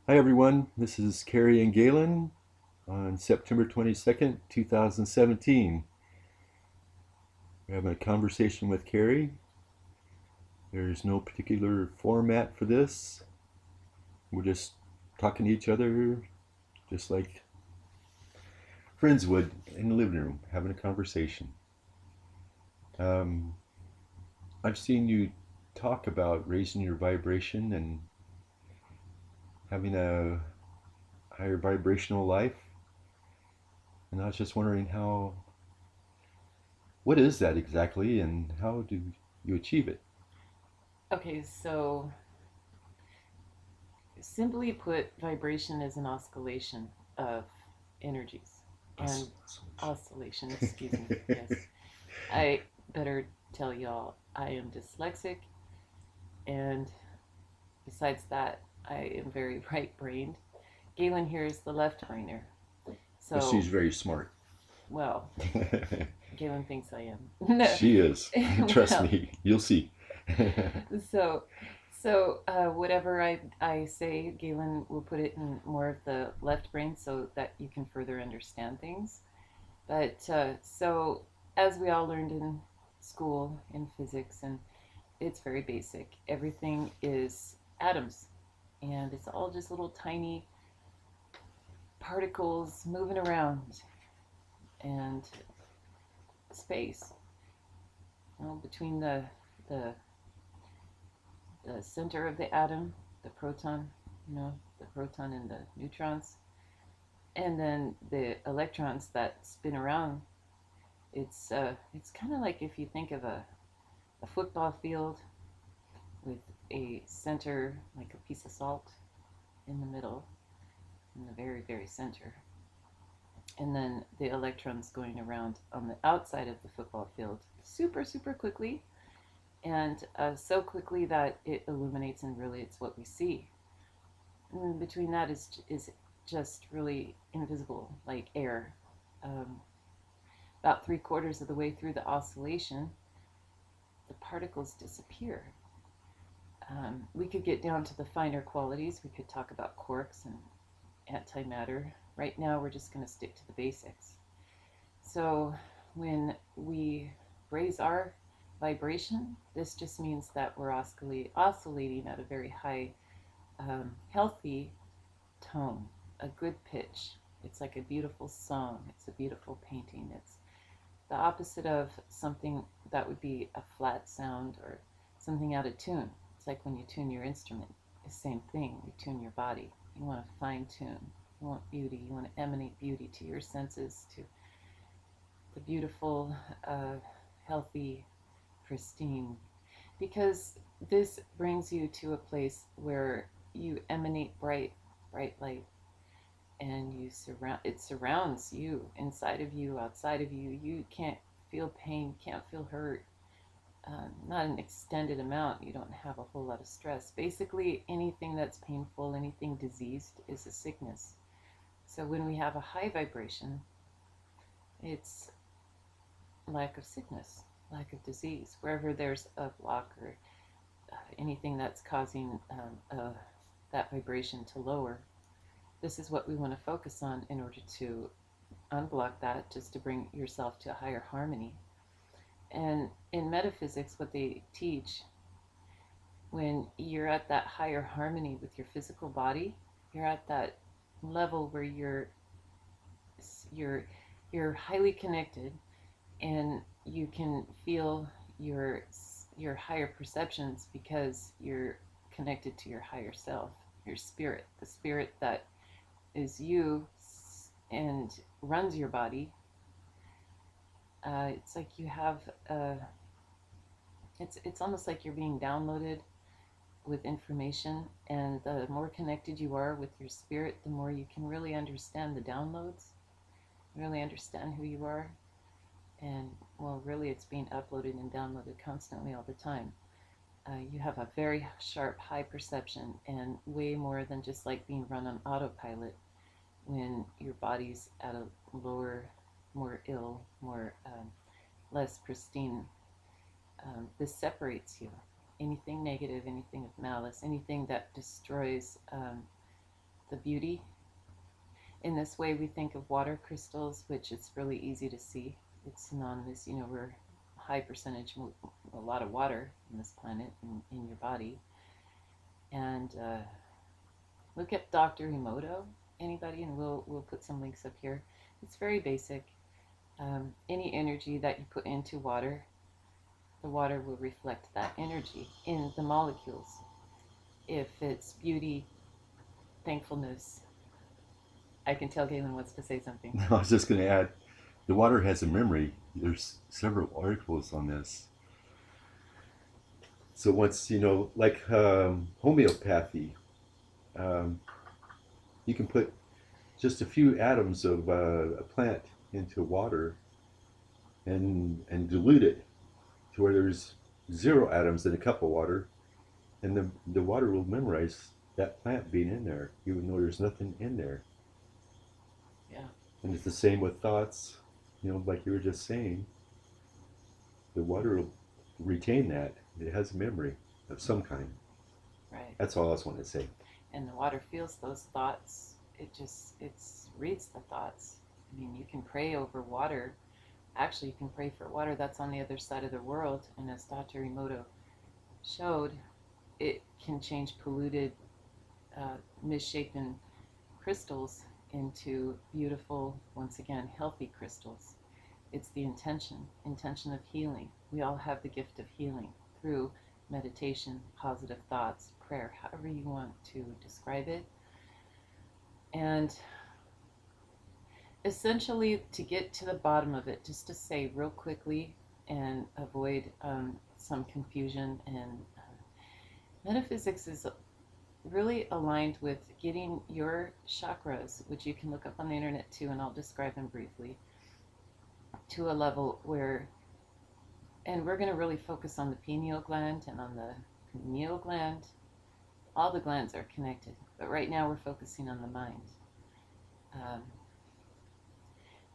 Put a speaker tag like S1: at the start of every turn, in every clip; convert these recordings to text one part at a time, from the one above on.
S1: Hi everyone, this is Kerri and Galen on September 22nd, 2017. We're having a conversation with Kerri. There's no particular format for this. We're just talking to each other just like friends would in the living room, having a conversation. Um, I've seen you talk about raising your vibration and having a higher vibrational life. And I was just wondering what is that exactly and how do you achieve it?
S2: Okay, so simply put, vibration is an oscillation of energies and oscillation, excuse me. Yes, I better tell y'all I am dyslexic, and besides that, I am very right brained. Galen here is the left brainer.
S1: But
S2: So,
S1: she's very smart.
S2: well, Galen thinks I am. No,
S1: She is. Trust
S2: well,
S1: me. You'll see.
S2: so so whatever I say, Galen will put it in more of the left brain so that you can further understand things. But so as we all learned in school in physics, and it's very basic, everything is atoms, and it's all just little tiny particles moving around and space, between the the center of the atom, the proton, the proton and the neutrons, and then the electrons that spin around. It's kind of like if you think of a football field with a center, like a piece of salt in the middle, in the very, very center, and then the electrons going around on the outside of the football field super, super quickly, and so quickly that it illuminates and really it's what we see. And between that is just really invisible, like air. Um, about 3/4 of the way through the oscillation, the particles disappear. We could get down to the finer qualities. We could talk about quarks and antimatter. Right now, we're just going to stick to the basics. So, when we raise our vibration, this just means that we're oscillating at a very high, healthy tone, a good pitch. It's like a beautiful song, it's a beautiful painting. It's the opposite of something that would be a flat sound or something out of tune. It's like when you tune your instrument, the same thing. You tune your body. You want to fine tune. You want beauty. You want to emanate beauty to your senses, to the beautiful, uh, healthy, pristine. Because this brings you to a place where you emanate bright, bright light, and it surrounds you, inside of you, outside of you. You can't feel pain, can't feel hurt, not an extended amount. You don't have a whole lot of stress. Basically, anything that's painful, anything diseased is a sickness. So when we have a high vibration, it's lack of sickness, lack of disease. Wherever there's a block or anything that's causing that vibration to lower, this is what we want to focus on in order to unblock that, just to bring yourself to a higher harmony. And in metaphysics, what they teach, when you're at that higher harmony with your physical body, you're at that level where you're you're highly connected, and you can feel your your higher perceptions because you're connected to your higher self, your spirit, the spirit that is you and runs your body. It's like you have it's almost like you're being downloaded with information, and the more connected you are with your spirit, the more you can really understand the downloads, really understand who you are. And well, really, it's being uploaded and downloaded constantly all the time. You have a very sharp, high perception, and way more than just like being run on autopilot when your body's at a lower, more ill, more less pristine. This separates you. Anything negative, anything of malice, anything that destroys the beauty. In this way, we think of water crystals, which it's really easy to see. It's synonymous. We're a high percentage, a lot of water in this planet, in your body. And look at Dr. Emoto, anybody, and we'll put some links up here. It's very basic. Any energy that you put into water, the water will reflect that energy in the molecules. If it's beauty, thankfulness, I can tell Galen wants to say something.
S1: I was just going to add, the water has a memory. There's several articles on this. So once, like homeopathy, um, you can put just a few atoms of a plant into water and dilute it to where there's 0 atoms in a cup of water, and the water will memorize that plant being in there, even though there's nothing in there.
S2: Yeah.
S1: And it's the same with thoughts, like you were just saying. The water will retain that. It has memory of some kind.
S2: Right.
S1: That's all I just wanted to say.
S2: And the water feels those thoughts. It reads the thoughts. I mean, you can pray over water. Actually, you can pray for water that's on the other side of the world. And as Dr. Emoto showed, it can change polluted, misshapen crystals into beautiful, once again, healthy crystals. It's the intention of healing. We all have the gift of healing through meditation, positive thoughts, prayer, however you want to describe it. And essentially, to get to the bottom of it, just to say real quickly and avoid some confusion, and metaphysics is really aligned with getting your chakras, which you can look up on the internet too, and I'll describe them briefly, to a level where, and we're going to really focus on the pineal gland and on the pineal gland. All the glands are connected, but right now we're focusing on the mind.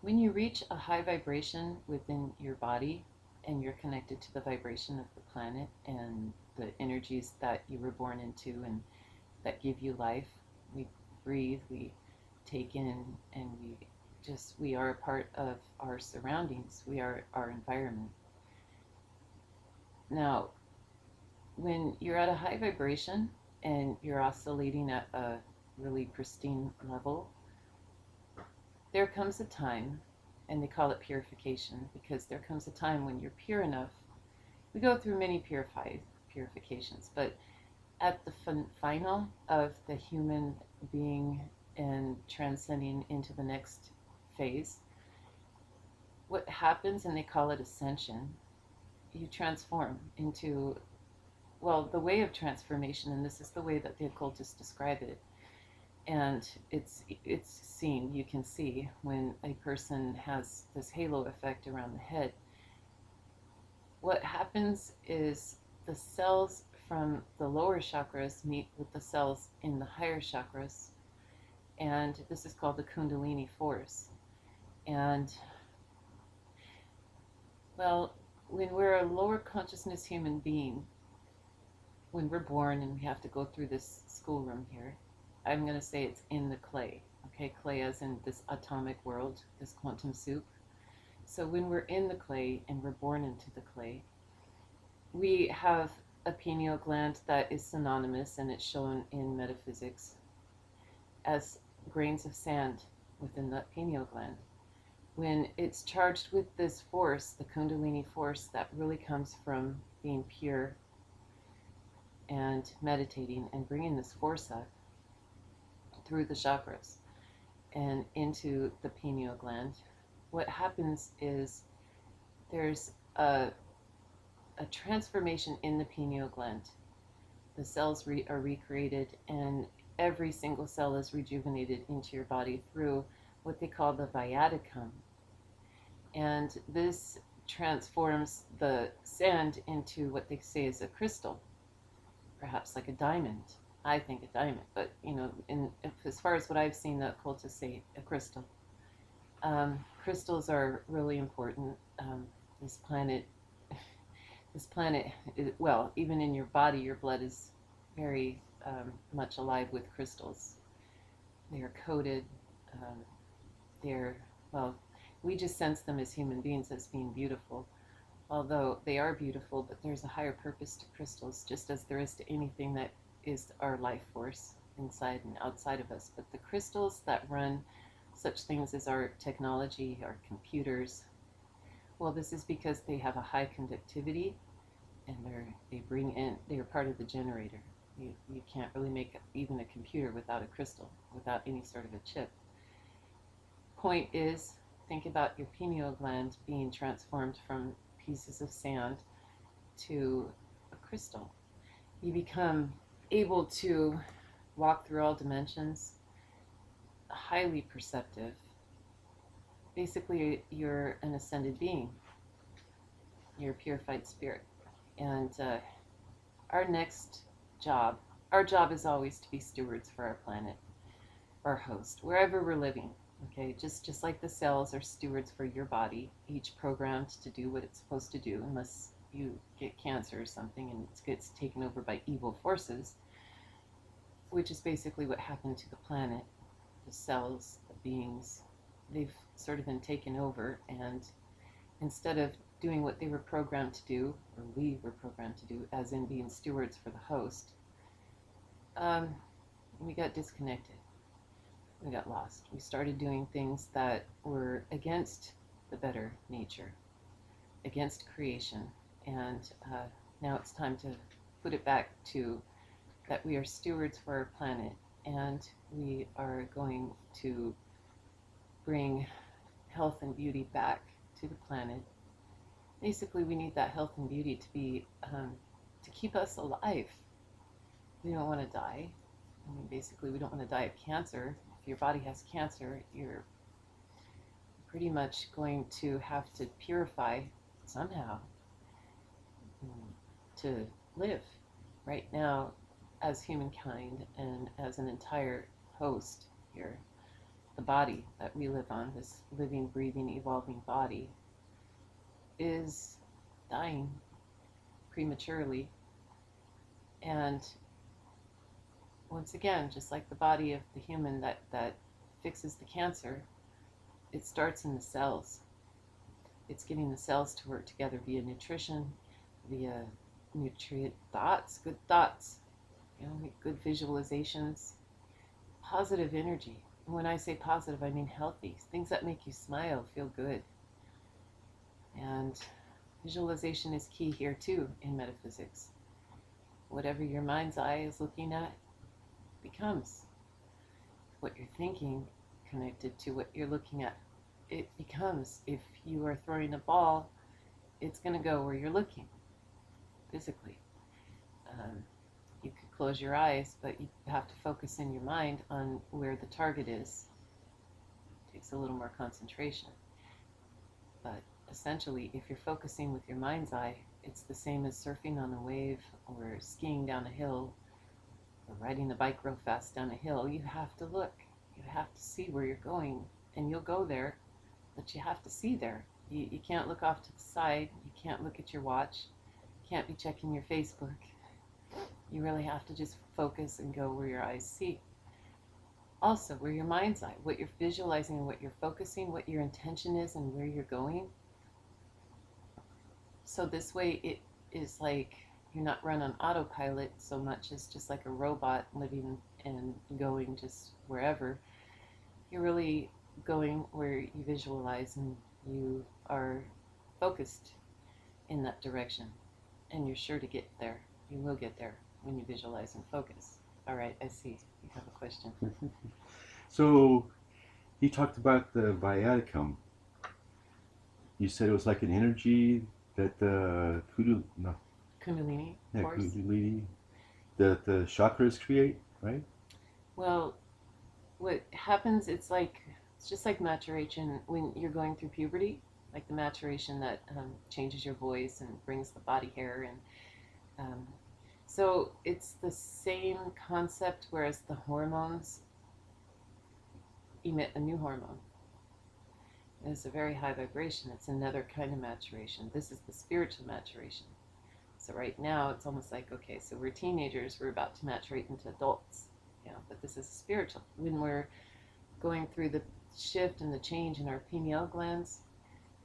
S2: When you reach a high vibration within your body and you're connected to the vibration of the planet and the energies that you were born into and that give you life, we breathe, we take in, and we are a part of our surroundings. We are our environment. Now, when you're at a high vibration and you're oscillating at a really pristine level, there comes a time, and they call it purification, because there comes a time when you're pure enough. We go through many purifications, but at the final of the human being and transcending into the next phase, what happens, and they call it ascension, you transform into, well, the way of transformation, and this is the way that the occultists describe it, and it's seen, you can see when a person has this halo effect around the head. What happens is the cells from the lower chakras meet with the cells in the higher chakras, and this is called the Kundalini force. And well, when we're a lower consciousness human being, when we're born and we have to go through this schoolroom here, I'm going to say it's in the clay. Okay, clay as in this atomic world, this quantum soup. So when we're in the clay and we're born into the clay, we have a pineal gland that is synonymous, and it's shown in metaphysics as grains of sand within that pineal gland. When it's charged with this force, the Kundalini force that really comes from being pure and meditating and bringing this force up through the chakras and into the pineal gland, what happens is there's a transformation in the pineal gland. The cells are recreated, and every single cell is rejuvenated into your body through what they call the viaticum. And this transforms the sand into what they say is a crystal, perhaps like a diamond. I think a diamond, but as far as what I've seen, the occultists say a crystal. Crystals are really important. This planet, well, even in your body, your blood is very much alive with crystals. They are coded. Um, they're, well, we just sense them as human beings as being beautiful, although they are beautiful, but there's a higher purpose to crystals, just as there is to anything that is our life force inside and outside of us. But the crystals that run such things as our technology, our computers, well, this is because they have a high conductivity, and they're part of the generator. You can't really make even a computer without a crystal, without any sort of a chip. Point is, think about your pineal gland being transformed from pieces of sand to a crystal. You become able to walk through all dimensions, highly perceptive. Basically, you're an ascended being. You're a purified spirit. And our next job, our job is always to be stewards for our planet, our host, wherever we're living. Okay, just like the cells are stewards for your body, each programmed to do what it's supposed to do, unless you get cancer or something and it gets taken over by evil forces, which is basically what happened to the planet. The cells, the beings, they've sort of been taken over, and instead of doing what they were programmed to do, or we were programmed to do, as in being stewards for the host, um, we got disconnected. We got lost. We started doing things that were against the better nature, against creation, and now it's time to put it back to that we are stewards for our planet, and we are going to bring health and beauty back to the planet. Basically, we need that health and beauty to be to keep us alive. We don't want to die. I mean, basically, we don't want to die of cancer. If your body has cancer, you're pretty much going to have to purify somehow to live. Right now, as humankind and as an entire host here, the body that we live on, this living, breathing, evolving body, is dying prematurely. And once again, just like the body of the human that fixes the cancer, it starts in the cells. It's getting the cells to work together via nutrition, via nutrient thoughts, good thoughts, good visualizations, positive energy. And when I say positive, I mean healthy, things that make you smile, feel good. And visualization is key here too in metaphysics. Whatever your mind's eye is looking at becomes what you're thinking connected to what you're looking at. It becomes, if you are throwing a ball, it's going to go where you're looking physically. You could close your eyes, but you have to focus in your mind on where the target is. It takes a little more concentration. But essentially, if you're focusing with your mind's eye, it's the same as surfing on a wave or skiing down a hill or riding a bike real fast down a hill. You have to look. You have to see where you're going, and you'll go there, but you have to see there. You can't look off to the side. You can't look at your watch. You can't be checking your Facebook. You really have to just focus and go where your eyes see. Also, where your mind's eye, what you're visualizing and what you're focusing, what your intention is and where you're going. So this way it is like you're not run on autopilot so much as just like a robot living and going just wherever. You're really going where you visualize, and you are focused in that direction, and you're sure to get there. You will get there when you visualize and focus. All right, I see you have a question.
S1: So you talked about the viaticum. You said it was like an energy that the
S2: Kundalini force.
S1: Kundalini, that the chakras create, right?
S2: Well, what happens, it's just like maturation when you're going through puberty, like the maturation that changes your voice and brings the body hair, and so it's the same concept, whereas the hormones emit a new hormone. It's a very high vibration. It's another kind of maturation. This is the spiritual maturation. So right now it's almost like, okay, so we're teenagers, we're about to maturate into adults. but this is spiritual. When we're going through the shift and the change in our pineal glands,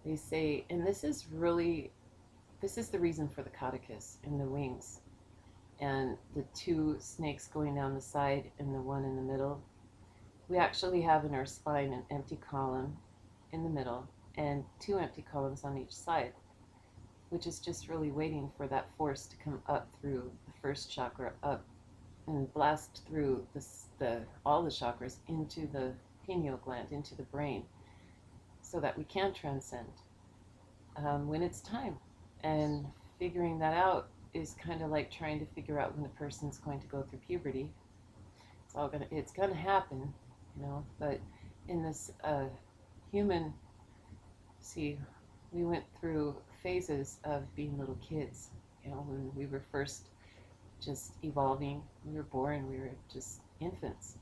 S2: they say, and this is the reason for the caducus in the wings and the two snakes going down the side and the one in the middle. We actually have in our spine an empty column in the middle and two empty columns on each side, which is just really waiting for that force to come up through the first chakra up and blast through all the chakras into the pineal gland, into the brain, so that we can transcend when it's time. And figuring that out is kind of like trying to figure out when a person's going to go through puberty. It's gonna happen, But in this human, see, we went through phases of being little kids. When we were first just evolving, we were born, we were just infants,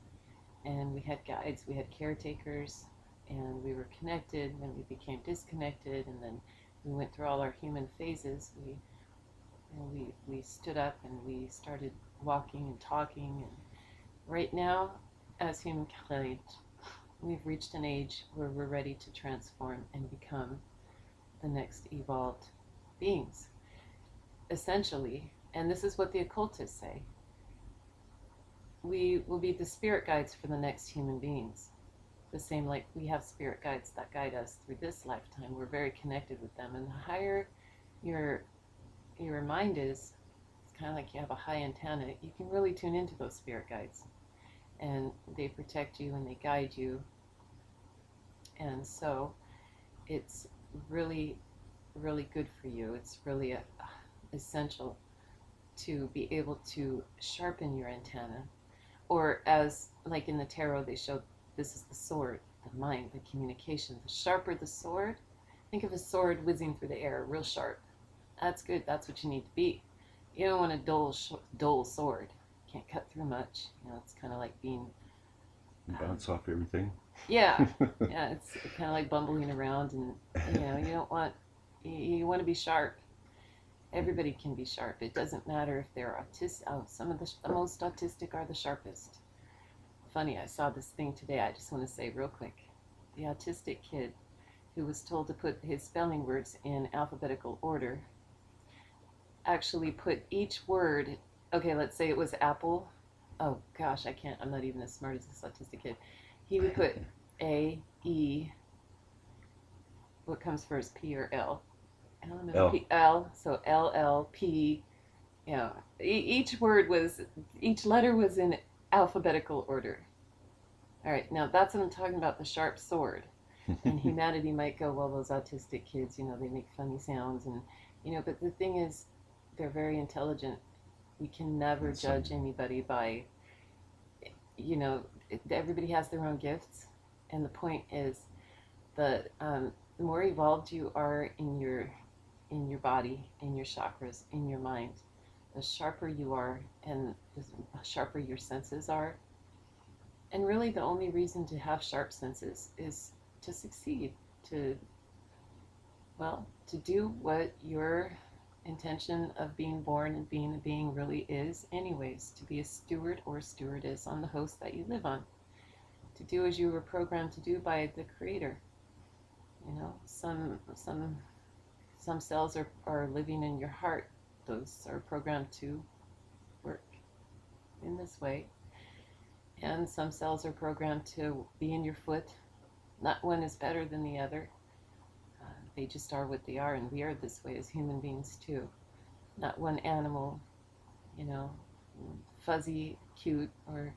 S2: and we had guides, we had caretakers, and we were connected, and we became disconnected, and then we went through all our human phases. We stood up and we started walking and talking, and right now, as humankind, we've reached an age where we're ready to transform and become the next evolved beings, essentially. And this is what the occultists say. We will be the spirit guides for the next human beings. The same like we have spirit guides that guide us through this lifetime. We're very connected with them. And the higher your mind is, it's kind of like you have a high antenna. You can really tune into those spirit guides. And they protect you and they guide you. And so it's really, really good for you. It's really essential to be able to sharpen your antenna. Or as like in the tarot, they show this is the sword, the mind, the communication. The sharper the sword, think of a sword whizzing through the air, real sharp. That's good. That's what you need to be. You don't want a dull sword. Can't cut through much. It's kind of like being
S1: bounce off everything.
S2: Yeah, yeah. It's kind of like bumbling around, and you don't want. You want to be sharp. Everybody can be sharp. It doesn't matter if they're autistic. Oh, some of the most autistic are the sharpest. Funny, I saw this thing today. I just want to say real quick. The autistic kid who was told to put his spelling words in alphabetical order actually put each word. Okay, let's say it was apple. Oh gosh, I'm not even as smart as this autistic kid. He would put A, E, what comes first, P or L?
S1: L.
S2: P, L, so L, L, P, each letter was in alphabetical order. All right, now that's what I'm talking about, the sharp sword. And humanity might go, well, those autistic kids, they make funny sounds, and, but the thing is, they're very intelligent. We can never judge anybody by, everybody has their own gifts. And the point is, the more evolved you are in your body, in your chakras, in your mind, the sharper you are and the sharper your senses are. And really the only reason to have sharp senses is to succeed, to do what your intention of being born and being a being really is anyways, to be a steward or stewardess on the host that you live on, to do as you were programmed to do by the Creator. Some cells are living in your heart. Those are programmed to work in this way. And some cells are programmed to be in your foot. Not one is better than the other. They just are what they are, and we are this way as human beings too. Not one animal, fuzzy, cute, or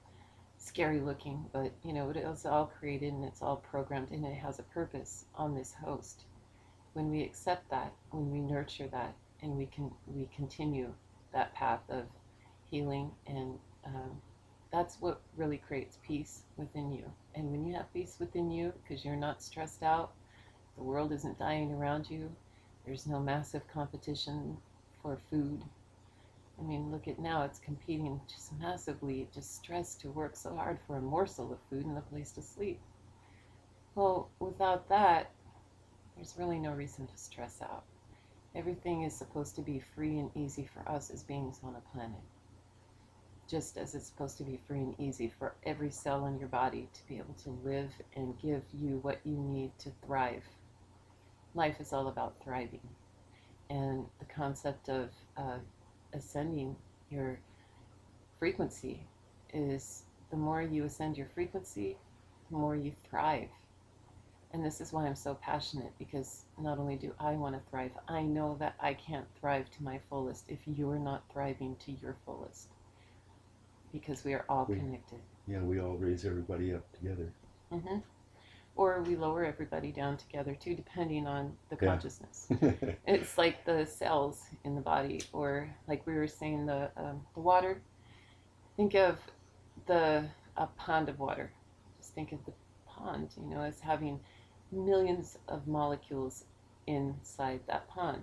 S2: scary looking, but it was all created and it's all programmed and it has a purpose on this host. When we accept that, when we nurture that, and we continue that path of healing, and that's what really creates peace within you. And when you have peace within you, because you're not stressed out, the world isn't dying around you, there's no massive competition for food. I mean, look at now, it's competing just massively, just stressed to work so hard for a morsel of food and a place to sleep. Well, without that, there's really no reason to stress out. Everything is supposed to be free and easy for us as beings on a planet. just as it's supposed to be free and easy for every cell in your body to be able to live and give you what you need to thrive. Life is all about thriving. And the concept of ascending your frequency is the more you ascend your frequency, the more you thrive. And this is why I'm so passionate, because not only do I want to thrive, I know that I can't thrive to my fullest if you're not thriving to your fullest, because we are all connected.
S1: Yeah, we all raise everybody up together.
S2: Mm-hmm. Or we lower everybody down together too, depending on the consciousness. It's like the cells in the body, or like we were saying, the water. Think of a pond of water. Just think of the pond, as having millions of molecules inside that pond.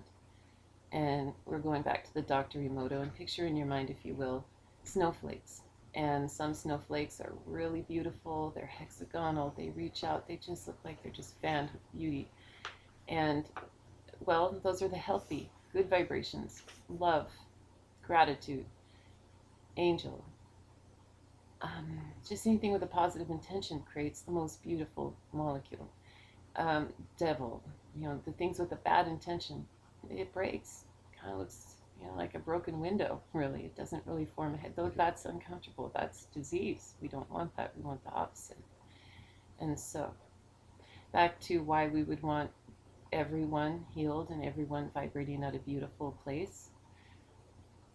S2: And we're going back to the Dr. Emoto, and picture in your mind, if you will, snowflakes. And some snowflakes are really beautiful. They're hexagonal. They reach out. They just look like they're just fanned with beauty. And, well, those are the healthy, good vibrations. Love, gratitude, angel. Just anything with a positive intention creates the most beautiful molecule. Devil, the things with a bad intention, it breaks. Kind of looks, like a broken window, really. It doesn't really form a head, though that's uncomfortable. That's disease. We don't want that. We want the opposite. And so, back to why we would want everyone healed and everyone vibrating at a beautiful place.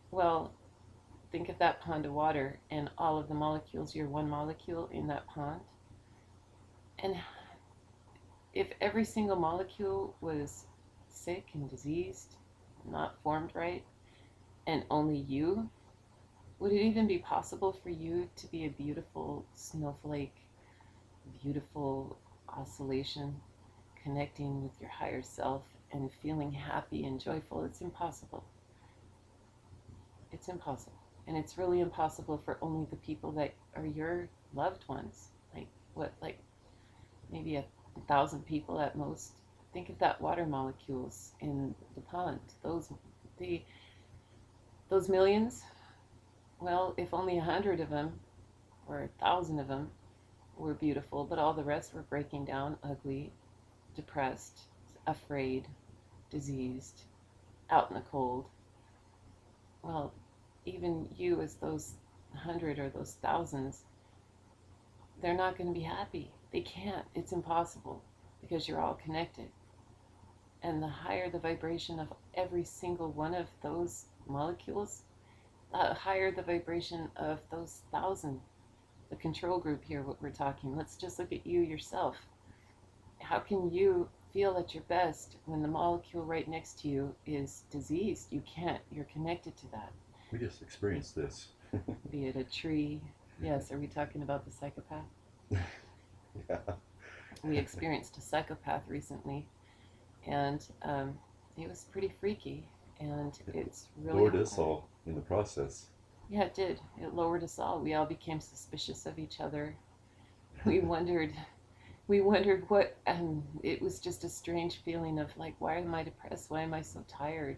S2: Well, think of that pond of water and all of the molecules. You're one molecule in that pond. And if every single molecule was sick and diseased, not formed right, and only you, would it even be possible for you to be a beautiful snowflake, beautiful oscillation, connecting with your higher self and feeling happy and joyful? It's impossible. It's impossible. And it's really impossible for only the people that are your loved ones. Like maybe 1,000 people at most. Think of that water molecules in the pond. Those millions. Well, if only 100 of them or 1,000 of them were beautiful, but all the rest were breaking down, ugly, depressed, afraid, diseased, out in the cold. Well, even you, as those 100 or those thousands, they're not going to be happy. They can't. It's impossible, because you're all connected. And the higher the vibration of every single one of those molecules, the higher the vibration of those 1,000. The control group here, what we're talking. Let's just look at you yourself. How can you feel at your best when the molecule right next to you is diseased? You can't. You're connected to that.
S1: We just experienced this.
S2: Be it a tree. Yes, are we talking about the psychopath?
S1: Yeah.
S2: We experienced a psychopath recently, and it was pretty freaky, and it's really
S1: lowered us all in the process.
S2: Yeah, it did. It lowered us all. We all became suspicious of each other. We wondered what, it was just a strange feeling of like, why am I depressed? Why am I so tired?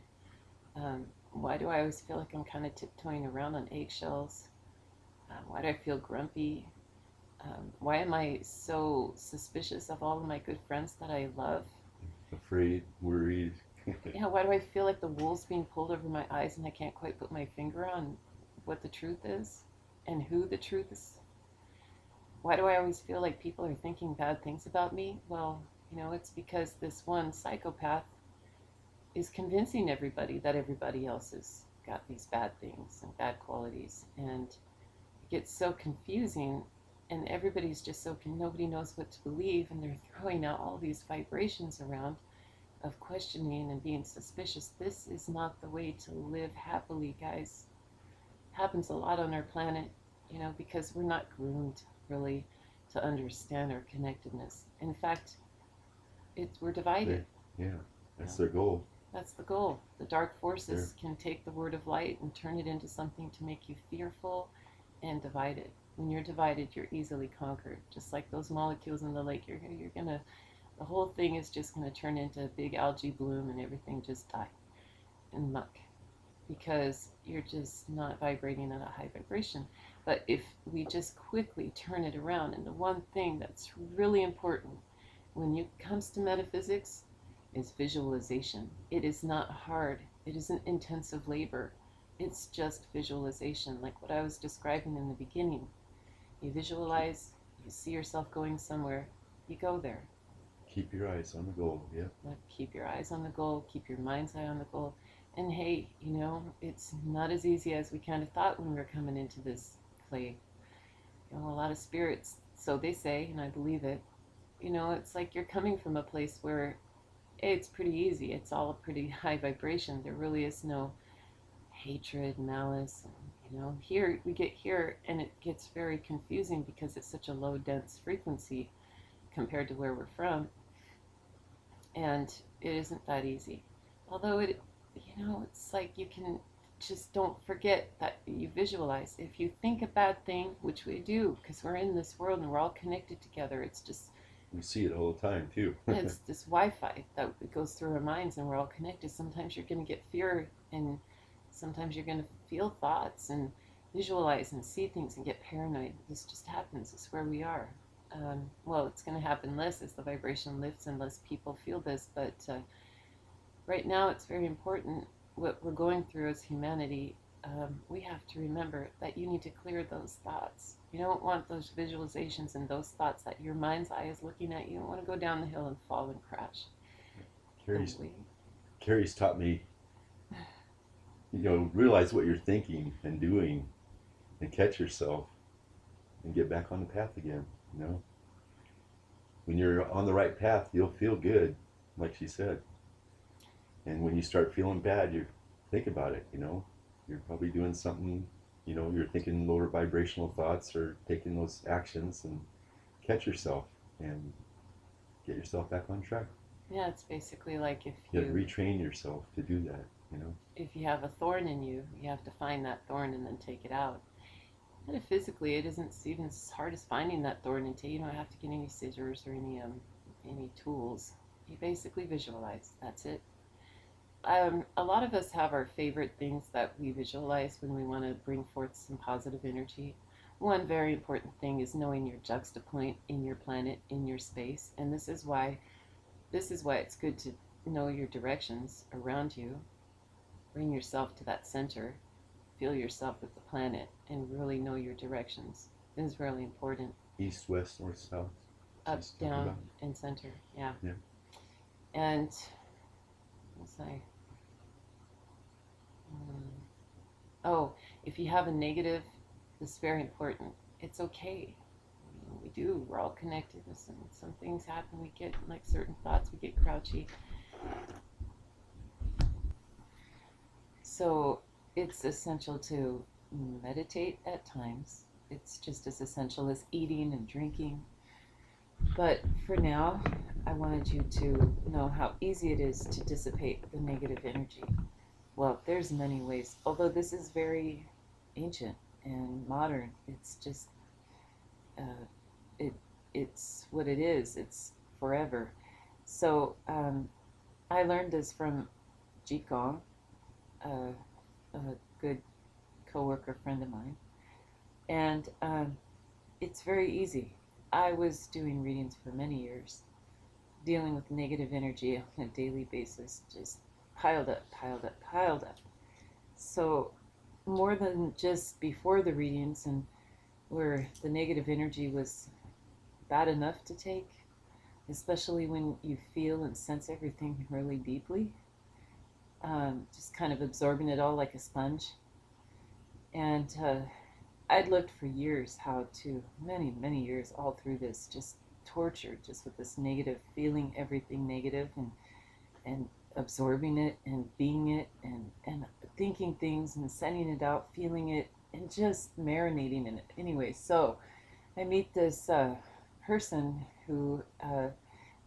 S2: Why do I always feel like I'm kind of tiptoeing around on eggshells? Why do I feel grumpy? Why am I so suspicious of all of my good friends that I love?
S1: Afraid, worried.
S2: Yeah, why do I feel like the wool's being pulled over my eyes and I can't quite put my finger on what the truth is and who the truth is? Why do I always feel like people are thinking bad things about me? Well, it's because this one psychopath is convincing everybody that everybody else has got these bad things and bad qualities, and it gets so confusing, and everybody's just so nobody knows what to believe, and they're throwing out all these vibrations around of questioning and being suspicious. This is not the way to live happily, guys. It happens a lot on our planet, because we're not groomed really to understand our connectedness. In fact, we're divided.
S1: Yeah, that's their goal.
S2: That's the goal. The dark forces can take the word of light and turn it into something to make you fearful and divided. When you're divided, you're easily conquered. Just like those molecules in the lake, the whole thing is just gonna turn into a big algae bloom and everything just die in muck. because you're just not vibrating at a high vibration. But if we just quickly turn it around, and the one thing that's really important when it comes to metaphysics is visualization. It is not hard. It isn't intensive labor. It's just visualization, like what I was describing in the beginning. You visualize, you see yourself going somewhere, you go there.
S1: Keep your eyes on the goal. Yeah.
S2: Like, keep your eyes on the goal, keep your mind's eye on the goal. And hey, it's not as easy as we kind of thought when we were coming into this play. A lot of spirits, so they say, and I believe it, it's like you're coming from a place where it's pretty easy. It's all a pretty high vibration. There really is no hatred, malice. Here we get here, and it gets very confusing because it's such a low, dense frequency compared to where we're from, and it isn't that easy. Although it's like you can just don't forget that you visualize. If you think a bad thing, which we do, because we're in this world and we're all connected together, it's just
S1: We see it all the time too.
S2: it's this Wi-Fi that goes through our minds, and we're all connected. Sometimes you're going to get fear, and sometimes you're going to feel thoughts and visualize and see things and get paranoid. This just happens. It's where we are. Well, it's going to happen less as the vibration lifts and less people feel this, but right now it's very important what we're going through as humanity. We have to remember that you need to clear those thoughts. You don't want those visualizations and those thoughts that your mind's eye is looking at. You don't want to go down the hill and fall and crash.
S1: Kerri's taught me, realize what you're thinking and doing, and catch yourself, and get back on the path again. When you're on the right path, you'll feel good, like she said. And when you start feeling bad, you think about it. You're probably doing something. You're thinking lower vibrational thoughts or taking those actions, and catch yourself and get yourself back on track.
S2: Yeah, it's basically like if
S1: you retrain yourself to do that.
S2: If you have a thorn in you, you have to find that thorn and then take it out. Metaphysically, it isn't even as hard as finding that thorn until you don't have to get any scissors or any tools. You basically visualize. That's it. A lot of us have our favorite things that we visualize when we want to bring forth some positive energy. One very important thing is knowing your juxtapoint in your planet, in your space, and this is why it's good to know your directions around you. Bring yourself to that center. Feel yourself with the planet and really know your directions. This is really important.
S1: East, west, north, south.
S2: Up, down, and center. Yeah. And what's I? If you have a negative, this is very important. It's okay. We do. We're all connected. Some things happen. We get like certain thoughts. We get grouchy. So it's essential to meditate at times. It's just as essential as eating and drinking. But for now, I wanted you to know how easy it is to dissipate the negative energy. Well, there's many ways. Although this is very ancient and modern, it's just it's what it is. It's forever. So I learned this from Qigong, a good coworker friend of mine, and it's very easy. I was doing readings for many years, dealing with negative energy on a daily basis, just piled up, piled up, piled up. So more than just before the readings, and where the negative energy was bad enough to take, especially when you feel and sense everything really deeply, just kind of absorbing it all like a sponge. And I'd looked for years how to, many years, all through this, just tortured, just with this negative, feeling everything negative, and absorbing it, and being it, and thinking things, and sending it out, feeling it, and just marinating in it. Anyway, so I meet this person who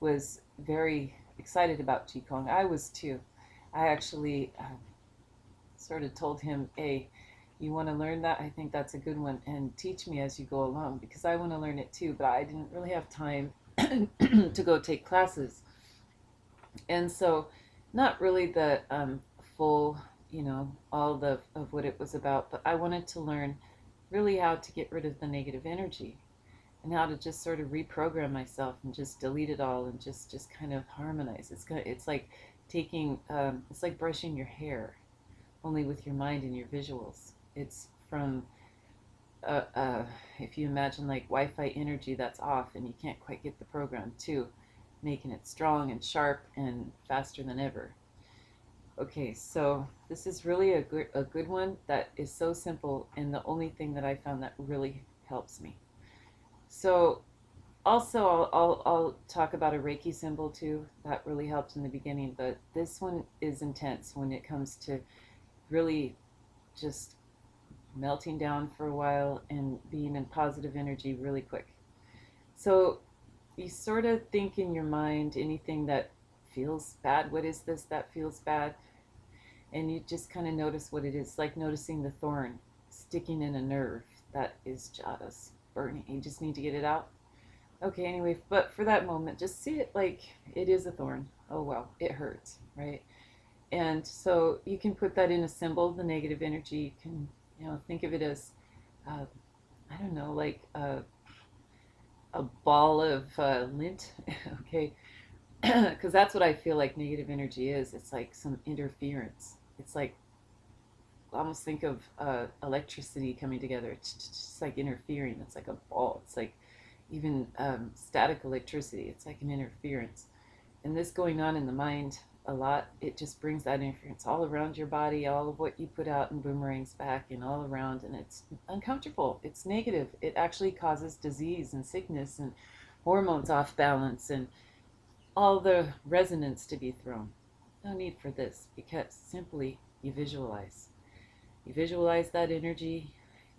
S2: was very excited about Qigong. I was too. I actually sort of told him, hey, you want to learn that? I think that's a good one, and teach me as you go along, because I want to learn it too, but I didn't really have time to go take classes. And so not really the full all of what it was about, but I wanted to learn really how to get rid of the negative energy and how to just sort of reprogram myself and just delete it all and just kind of harmonize. It's like taking it's like brushing your hair, only with your mind and your visuals. It's from uh, uh, if you imagine like Wi-Fi energy that's off and you can't quite get the program to making it strong and sharp and faster than ever. Okay, so this is really a good one that is so simple and the only thing that I found that really helps me. So also I'll talk about a Reiki symbol too that really helped in the beginning, but this one is intense when it comes to really just melting down for a while and being in positive energy really quick. So you sort of think in your mind anything that feels bad. What is this that feels bad? And you just kind of notice what it is, like noticing the thorn sticking in a nerve that is just burning. You just need to get it out. Okay, anyway, but for that moment, just see it like it is a thorn. Oh well, it hurts, right? And so you can put that in a symbol, the negative energy. You can, think of it as, uh, I don't know, like a ball of lint, okay? Because that's what I feel like negative energy is. It's like some interference. It's like almost think of electricity coming together. It's just like interfering. It's like a ball. It's like even static electricity. It's like an interference. And this going on in the mind a lot, it just brings that interference all around your body, all of what you put out and boomerangs back and all around. And it's uncomfortable. It's negative. It actually causes disease and sickness and hormones off balance and all the resonance to be thrown. No need for this because simply you visualize. You visualize that energy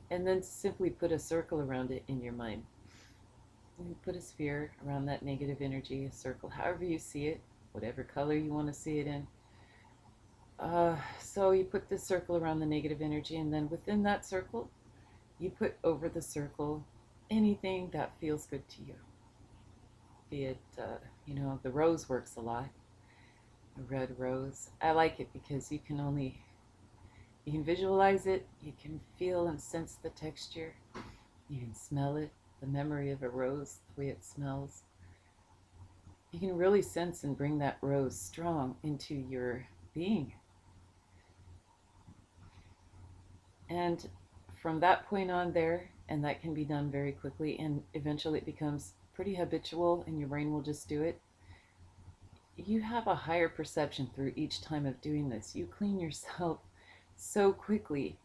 S2: and then simply put a circle around it in your mind. You put a sphere around that negative energy, a circle, however you see it, whatever color you want to see it in. So you put this circle around the negative energy, and then within that circle, you put over the circle anything that feels good to you. Be it, the rose works a lot. A red rose. I like it because you can visualize it, you can feel and sense the texture, you can smell it, the memory of a rose, the way it smells. You can really sense and bring that rose strong into your being. And from that point on there, and that can be done very quickly, and eventually it becomes pretty habitual, and your brain will just do it. You have a higher perception through each time of doing this. You clean yourself so quickly,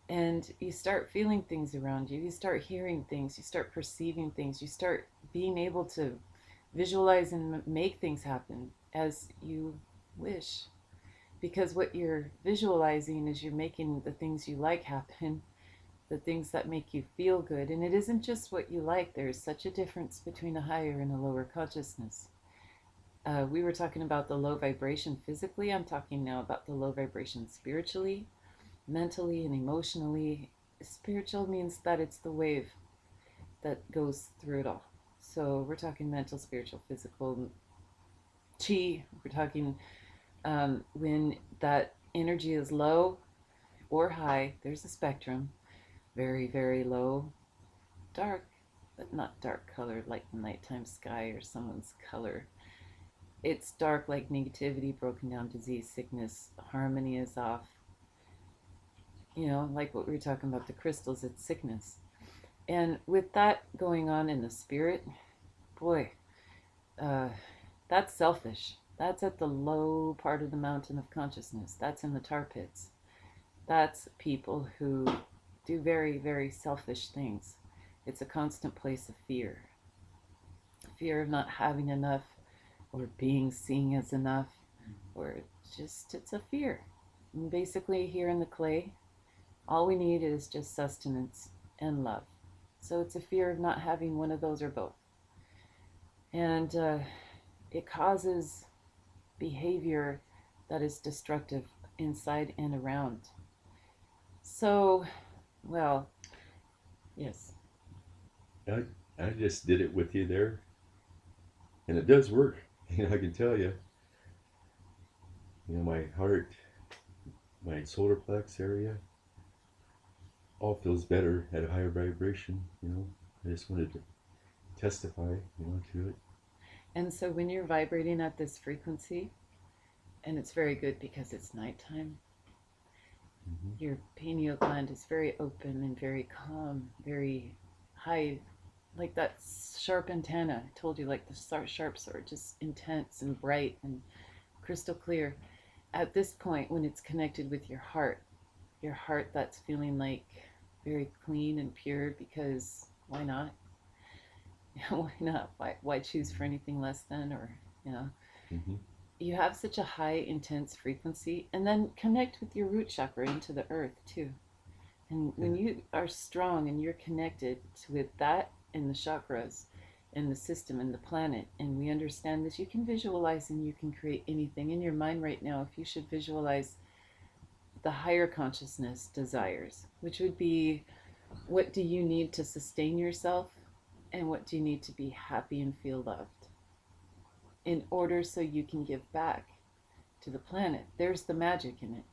S2: and you start feeling things around you. You start hearing things. You start perceiving things. You start being able to visualize and make things happen as you wish. Because what you're visualizing is you're making the things you like happen, the things that make you feel good. And it isn't just what you like, there's such a difference between a higher and a lower consciousness. We were talking about the low vibration physically. I'm talking now about the low vibration spiritually, mentally, and emotionally. Spiritual means that it's the wave that goes through it all. So we're talking mental, spiritual, physical, chi. We're talking when that energy is low or high, there's a spectrum. Very, very low, dark, but not dark colored like the nighttime sky or someone's color. It's dark like negativity, broken down disease, sickness, harmony is off. Like what we were talking about, the crystals, it's sickness. And with that going on in the spirit, boy, uh, that's selfish. That's at the low part of the mountain of consciousness. That's in the tar pits. That's people who do very, very selfish things. It's a constant place of fear. Fear of not having enough or being seen as enough, or just it's a fear. And basically, here in the clay, all we need is just sustenance and love. So it's a fear of not having one of those or both. And it causes behavior that is destructive inside and around. So, well, yes.
S1: I, I just did it with you there, and it does work. I can tell you. My heart my solar plex area, all feels better at a higher vibration. I just wanted to testify, to it.
S2: And so when you're vibrating at this frequency, and it's very good because it's nighttime,
S1: Hmm.
S2: your pineal gland is very open and very calm, very high, like that sharp antenna. I told you, like the sharp sword, just intense and bright and crystal clear. At this point, when it's connected with your heart that's feeling like very clean and pure, because why not? Why not? Why choose for anything less than, or, you know,
S1: Hmm.
S2: you have such a high intense frequency, and then connect with your root chakra into the earth too. And
S1: Yeah.
S2: when you are strong and you're connected with that and the chakras and the system and the planet, and we understand this, you can visualize and you can create anything in your mind right now. If you should visualize the higher consciousness desires, which would be, what do you need to sustain yourself, and what do you need to be happy and feel loved in order so you can give back to the planet. There's the magic in it.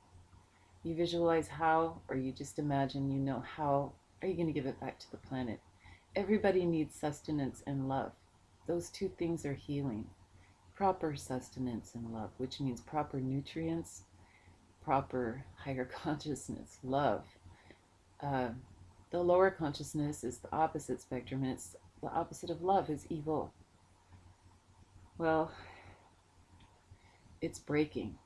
S2: You visualize how, or you just imagine you know how are you going to give it back to the planet. Everybody needs sustenance and love. Those two things are healing. Proper sustenance and love, which means proper nutrients, proper higher consciousness, love. Uh, the lower consciousness is the opposite spectrum, and it's the opposite of love is evil. Well, it's breaking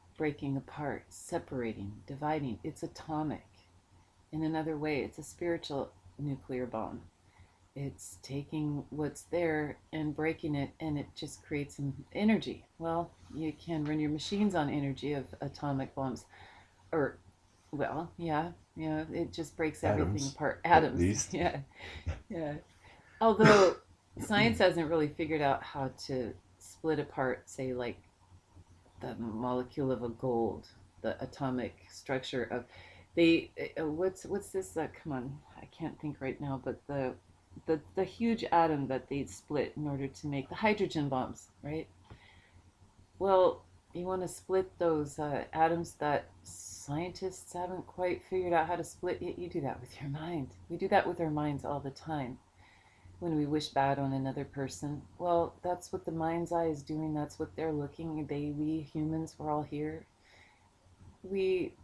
S2: apart, separating, dividing. It's atomic. In another way, it's a spiritual nuclear bomb. It's taking what's there and breaking it, and it just creates some energy. Well, you can run your machines on energy of atomic bombs, or, well, yeah, it just breaks everything
S1: Atoms,
S2: apart.
S1: at
S2: Atoms,
S1: least.
S2: yeah, yeah. Although science hasn't really figured out how to split apart, say, like the molecule of a gold, the atomic structure of they what's this come on, I can't think right now, but the huge atom that they split in order to make the hydrogen bombs, right? Well, you want to split those atoms that scientists haven't quite figured out how to split yet. You do that with your mind. We do that with our minds all the time when we wish bad on another person. Well, that's what the mind's eye is doing. That's what they're looking. We humans, we're all here. We,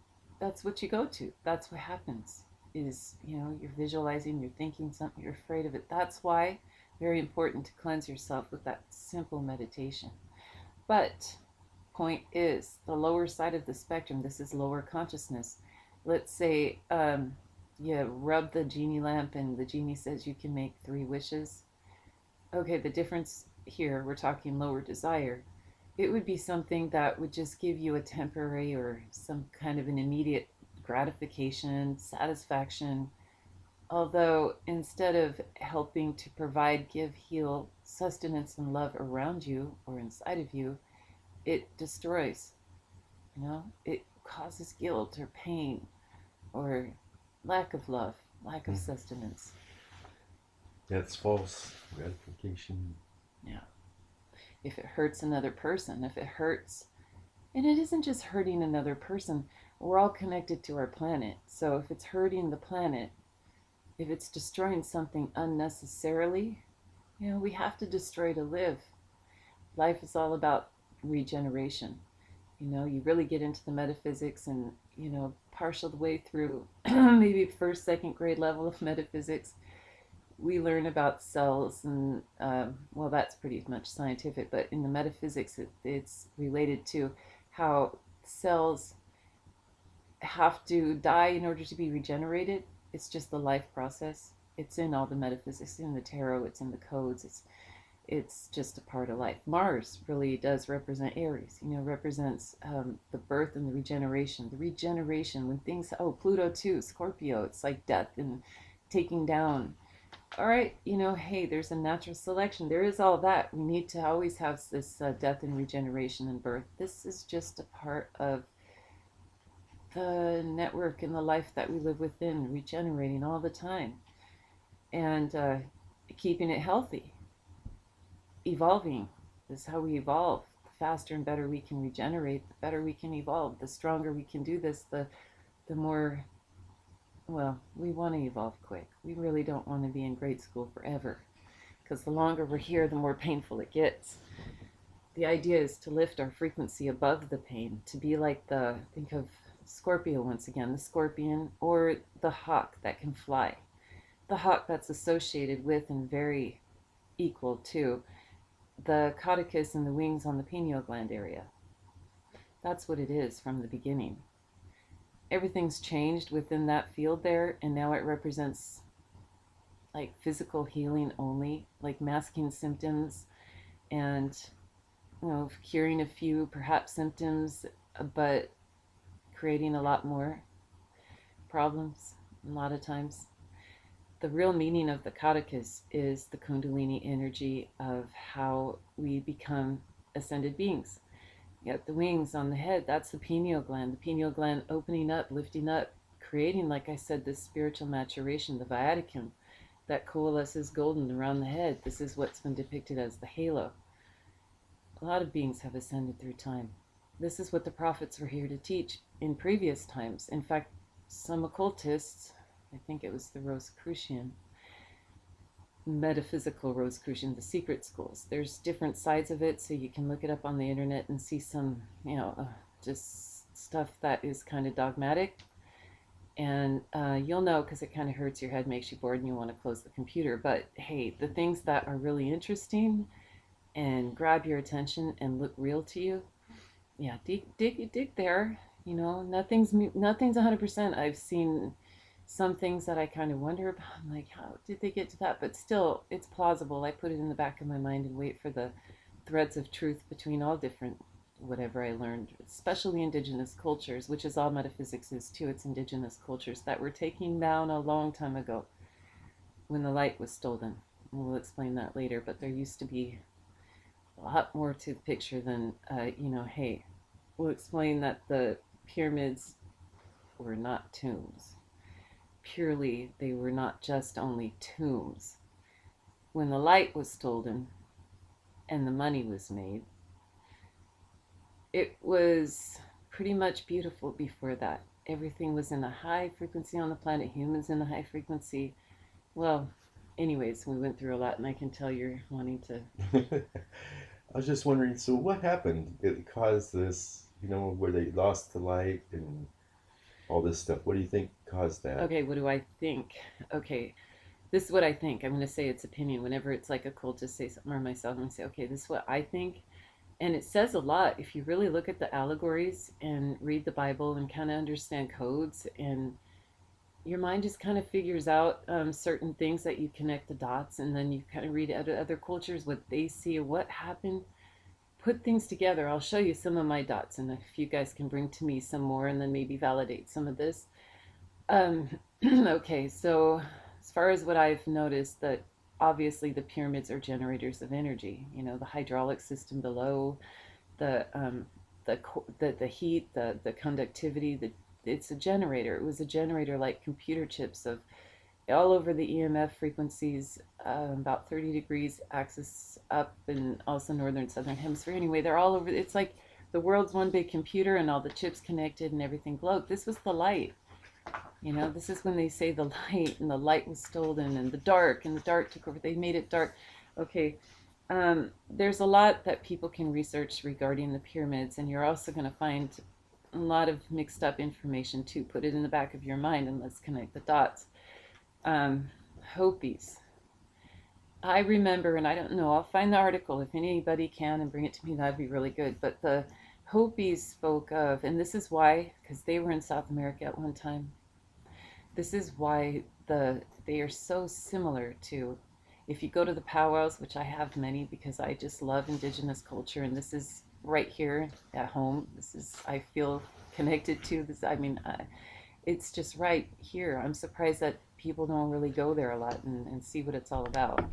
S2: that's what you go to. That's what happens. Is, you're visualizing, you're thinking something, you're afraid of it. That's why very important to cleanse yourself with that simple meditation. But point is, the lower side of the spectrum, this is lower consciousness. Let's say you rub the genie lamp and the genie says you can make 3 wishes. Okay, the difference here, we're talking lower desire. It would be something that would just give you a temporary or some kind of an immediate gratification, satisfaction. Although instead of helping to provide, give, heal, sustenance, and love around you or inside of you, it destroys. It causes guilt or pain or lack of love, lack of
S1: Mm.
S2: sustenance.
S1: That's false gratification.
S2: Yeah. If it hurts another person, if it hurts, and it isn't just hurting another person, we're all connected to our planet. So if it's hurting the planet, if it's destroying something unnecessarily, we have to destroy to live. Life is all about regeneration. You really get into the metaphysics and, partial the way through maybe first, second grade level of metaphysics, we learn about cells and, well, that's pretty much scientific, but in the metaphysics, it's related to how cells have to die in order to be regenerated. It's just the life process. It's in all the metaphysics, it's in the tarot, it's in the codes. It's just a part of life. Mars really does represent Aries. Represents the birth and the regeneration. The regeneration when things. Oh, Pluto too, Scorpio. It's like death and taking down. All right, hey, there's a natural selection. There is all that. We need to always have this death and regeneration and birth. This is just a part of the network and the life that we live within, regenerating all the time and keeping it healthy, evolving. This is how we evolve. faster and better we can regenerate, the better we can evolve, the stronger we can do this, the more, well, we want to evolve quick. We really don't want to be in grade school forever, because the longer we're here, the more painful it gets. The idea is to lift our frequency above the pain, to be like think of Scorpio once again, the scorpion, or the hawk that can fly. The hawk that's associated with and very equal to the caduceus and the wings on the pineal gland area. That's what it is from the beginning. Everything's changed within that field there, and now it represents like physical healing only, like masking symptoms and, curing a few perhaps symptoms, but creating a lot more problems a lot of times. The real meaning of the caduceus is the kundalini energy of how we become ascended beings. You got the wings on the head, that's the pineal gland opening up, lifting up, creating, like I said, this spiritual maturation, the viaticum that coalesces golden around the head. This is what's been depicted as the halo. A lot of beings have ascended through time. This is what the prophets were here to teach in previous times. In fact, some occultists, I think it was the Rosicrucian, metaphysical Rosicrucian, the secret schools. There's different sides of it, so you can look it up on the internet and see some, just stuff that is kind of dogmatic. And you'll know, because it kind of hurts your head, makes you bored, and you want to close the computer. But hey, the things that are really interesting and grab your attention and look real to you, yeah, dig there. Nothing's 100%. I've seen some things that I kind of wonder about. I'm like, how did they get to that? But still, it's plausible. I put it in the back of my mind and wait for the threads of truth between all different whatever I learned, especially indigenous cultures, which is all metaphysics is too. It's indigenous cultures that were taken down a long time ago when the light was stolen. We'll explain that later, but there used to be a lot more to the picture than, hey, we'll explain that the pyramids were not tombs. Purely, they were not just only tombs. When the light was stolen and the money was made, it was pretty much beautiful before that. Everything was in a high frequency on the planet, humans in a high frequency. Well, anyways, we went through a lot, and I can tell you're wanting to.
S1: I was just wondering, so what happened? It caused this, where they lost the light and all this stuff. What do you think caused that?
S2: Okay, what do I think? Okay, this is what I think. I'm going to say it's opinion. Whenever it's like a cultist say something, or myself, I'm going to say, okay, this is what I think. And it says a lot if you really look at the allegories and read the Bible and kind of understand codes, and your mind just kind of figures out certain things that you connect the dots, and then you kind of read other cultures, what they see, what happened, put things together. I'll show you some of my dots, and if you guys can bring to me some more and then maybe validate some of this. Okay, so as far as what I've noticed, that obviously the pyramids are generators of energy. The hydraulic system below, the heat, the conductivity, it's a generator. It was a generator like computer chips of all over the EMF frequencies, about 30 degrees axis up, and also northern southern hemisphere. Anyway, they're all over. It's like the world's one big computer, and all the chips connected and everything glowed. This was the light. This is when they say the light, and the light was stolen, and the dark took over. They made it dark. Okay, there's a lot that people can research regarding the pyramids, and you're also going to find a lot of mixed up information too. Put it in the back of your mind, and let's connect the dots. Hopis. I remember, and I don't know, I'll find the article if anybody can and bring it to me, that'd be really good. But the Hopis spoke of, and this is why, because they were in South America at one time. This is why they are so similar to, if you go to the powwows, which I have many because I just love indigenous culture, and this is right here at home. I feel connected to this. I mean, it's just right here. I'm surprised that people don't really go there a lot and see what it's all about.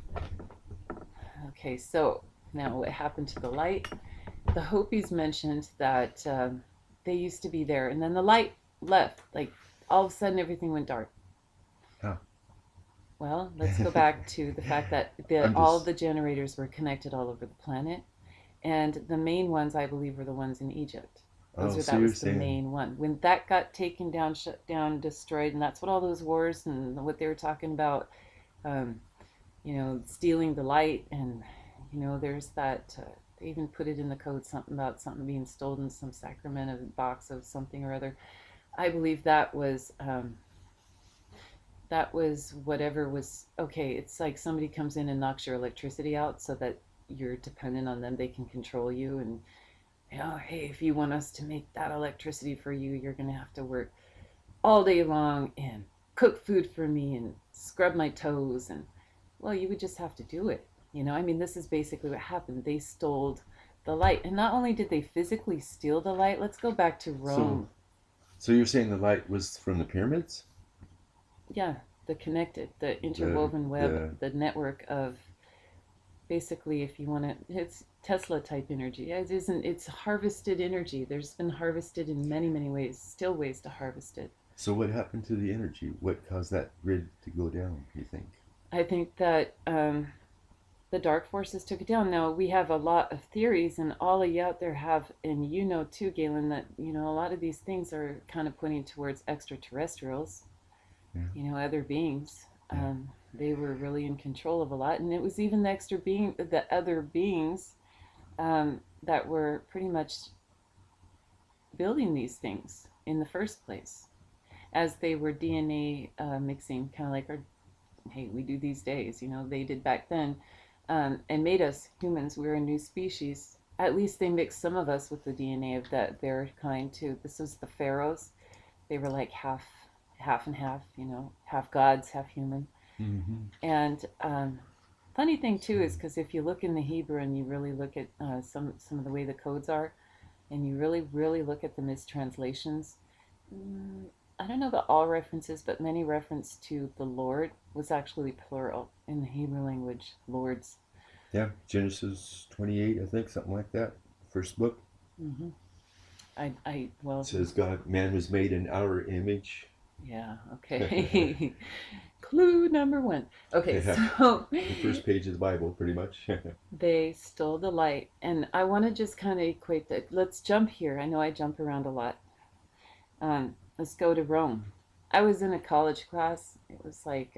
S2: Okay, so now what happened to the light? The Hopis mentioned that they used to be there, and then the light left. Like, all of a sudden, everything went dark.
S1: Huh.
S2: Well, let's go back to the fact that all of the generators were connected all over the planet, And the main ones, I believe, were the ones in Egypt.
S1: Oh, so
S2: That
S1: you're
S2: was the
S1: saying,
S2: main one. When that got taken down, shut down, destroyed, and that's what all those wars and what they were talking about, um, stealing the light, and there's that. They even put it in the code, something about something being stolen, some Sacramento box of something or other. I believe that was whatever was okay. It's like somebody comes in and knocks your electricity out so that you're dependent on them. They can control you, and hey, if you want us to make that electricity for you, you're gonna have to work all day long and cook food for me and scrub my toes. And well, you would just have to do it. I mean, this is basically what happened. They stole the light, and not only did they physically steal the light. Let's go back to
S1: so
S2: Rome.
S1: so you're saying the light was from the pyramids?
S2: Yeah, the
S1: The
S2: interwoven web,
S1: the
S2: the network of, basically, if you want to, it's Tesla type energy. It isn't. It's harvested energy. There's been harvested in many, many ways. Still ways to harvest it.
S1: So what happened to the energy? What caused that grid to go down, you think?
S2: I think that the dark forces took it down. Now we have a lot of theories, and all of you out there have, and too, Galen, that a lot of these things are kind of pointing towards extraterrestrials.
S1: Yeah.
S2: Other beings.
S1: Yeah.
S2: They were really in control of a lot, and it was even the other beings that were pretty much building these things in the first place, as they were DNA mixing, kind of like hey, we do these days. They did back then, and made us humans. We're a new species. At least they mixed some of us with the DNA of their kind too. This was the pharaohs. They were like half and half. Half gods, half human.
S1: Mm-hmm.
S2: And funny thing too is, because if you look in the Hebrew and you really look at some of the way the codes are, and you really really look at the mistranslations, I don't know about all references, but many reference to the Lord was actually plural in the Hebrew language. Lords.
S1: Yeah, Genesis 28, I think, something like that. First book.
S2: Mm-hmm. It
S1: It says man was made in our image.
S2: Yeah. Okay. Clue number one. Okay,
S1: Yeah,
S2: so
S1: the first page of the Bible, pretty much.
S2: they stole the light, and I want to just kind of equate that. Let's jump here. I know I jump around a lot. Let's go to Rome. I was in a college class. It was like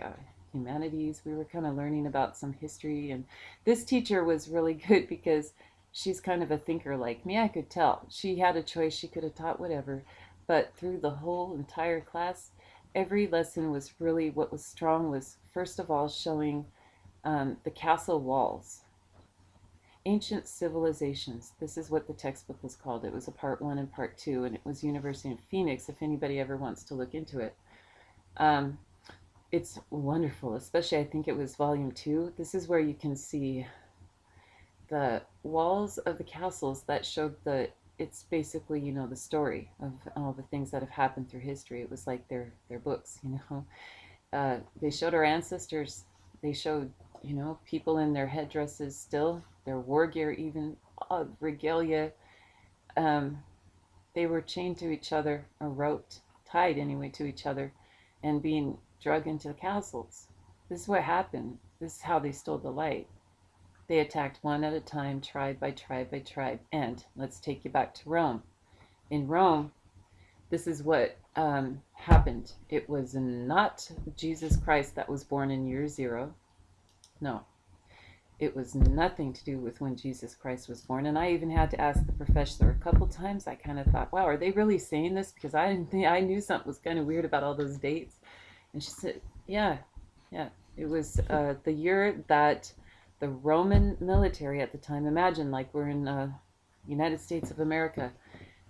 S2: humanities. We were kind of learning about some history, and this teacher was really good because she's kind of a thinker like me. I could tell. She had a choice. She could have taught whatever, but through the whole entire class, every lesson was really, what was strong was, first of all, showing the castle walls. Ancient Civilizations. This is what the textbook was called. It was a part one and part two, and it was University of Phoenix, if anybody ever wants to look into it. Um, it's wonderful, especially I think it was volume two. This is where you can see the walls of the castles that showed it's basically, the story of all the things that have happened through history. It was like their books. They showed our ancestors. They showed, people in their headdresses still, their war gear, even regalia. Um, they were chained to each other, or roped, tied anyway to each other, and being dragged into the castles. This is what happened. This is how they stole the light. They attacked one at a time, tribe by tribe by tribe. And let's take you back to Rome. In Rome, this is what happened. It was not Jesus Christ that was born in year zero. No, it was nothing to do with when Jesus Christ was born. And I even had to ask the professor a couple times. I kind of thought, wow, are they really saying this? Because I didn't think, I knew something was kind of weird about all those dates. And she said, yeah. It was the year that the Roman military at the time, imagine like we're in United States of America.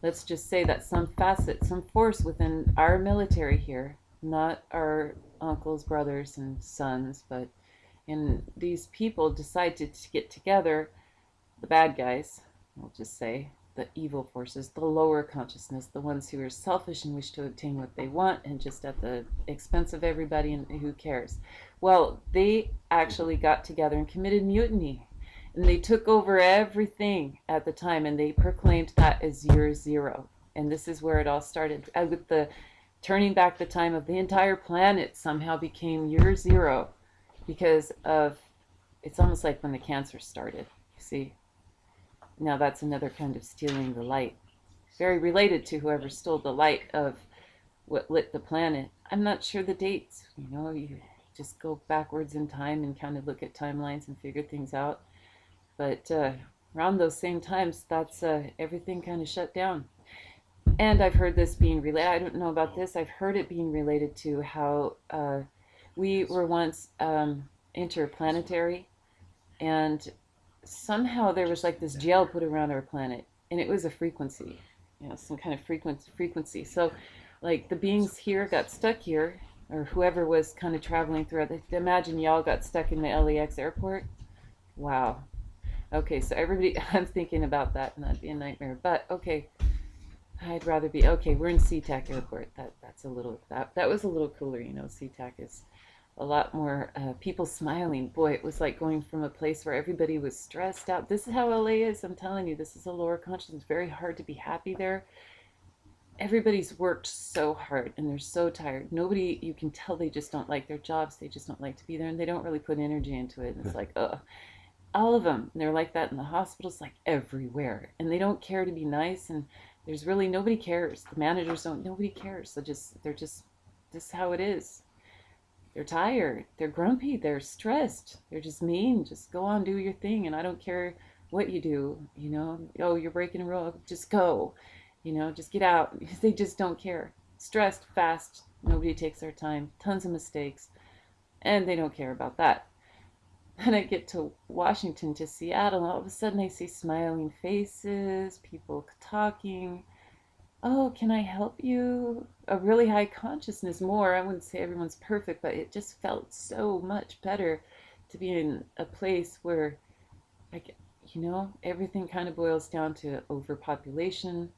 S2: Let's just say that some facet, some force within our military here, not our uncles, brothers, and sons, but these people decide to get together, the bad guys, we'll just say, the evil forces, the lower consciousness, the ones who are selfish and wish to obtain what they want and just at the expense of everybody, and who cares. Well, they actually got together and committed mutiny, and they took over everything at the time, and they proclaimed that as year zero. And this is where it all started, with the turning back the time of the entire planet somehow became year zero, because of, it's almost like when the cancer started, you see. Now that's another kind of stealing the light. Very related to whoever stole the light of what lit the planet. I'm not sure the dates. You just go backwards in time and kind of look at timelines and figure things out. But around those same times, that's everything kind of shut down. And I've heard this being related. I don't know about this. I've heard it being related to how we were once interplanetary, and somehow there was like this gel put around our planet, and it was a frequency, some kind of frequency. So, like the beings here got stuck here, or whoever was kind of traveling throughout. Imagine y'all got stuck in the LAX airport. Wow. Okay, so everybody, I'm thinking about that, and that'd be a nightmare. But okay, I'd rather be okay. We're in SeaTac Airport. That's a little that was a little cooler. SeaTac is a lot more people smiling. Boy, it was like going from a place where everybody was stressed out. This is how LA is. I'm telling you, this is a lower consciousness. It's very hard to be happy there. Everybody's worked so hard and they're so tired. Nobody, you can tell they just don't like their jobs. They just don't like to be there, and they don't really put energy into it. And it's like, ugh. All of them. And they're like that in the hospitals, like everywhere. And they don't care to be nice. And there's really nobody cares. The managers don't. Nobody cares. They're just. This is how it is. They're tired. They're grumpy. They're stressed. They're just mean. Just go on, do your thing, and I don't care what you do. Oh, you're breaking a rule. Just go. Just get out. They just don't care. Stressed, fast. Nobody takes their time. Tons of mistakes, and they don't care about that. And I get to Washington, to Seattle, and all of a sudden I see smiling faces, people talking. Oh, can I help you? A really high consciousness, more. I wouldn't say everyone's perfect, but it just felt so much better to be in a place where, like, everything kind of boils down to overpopulation,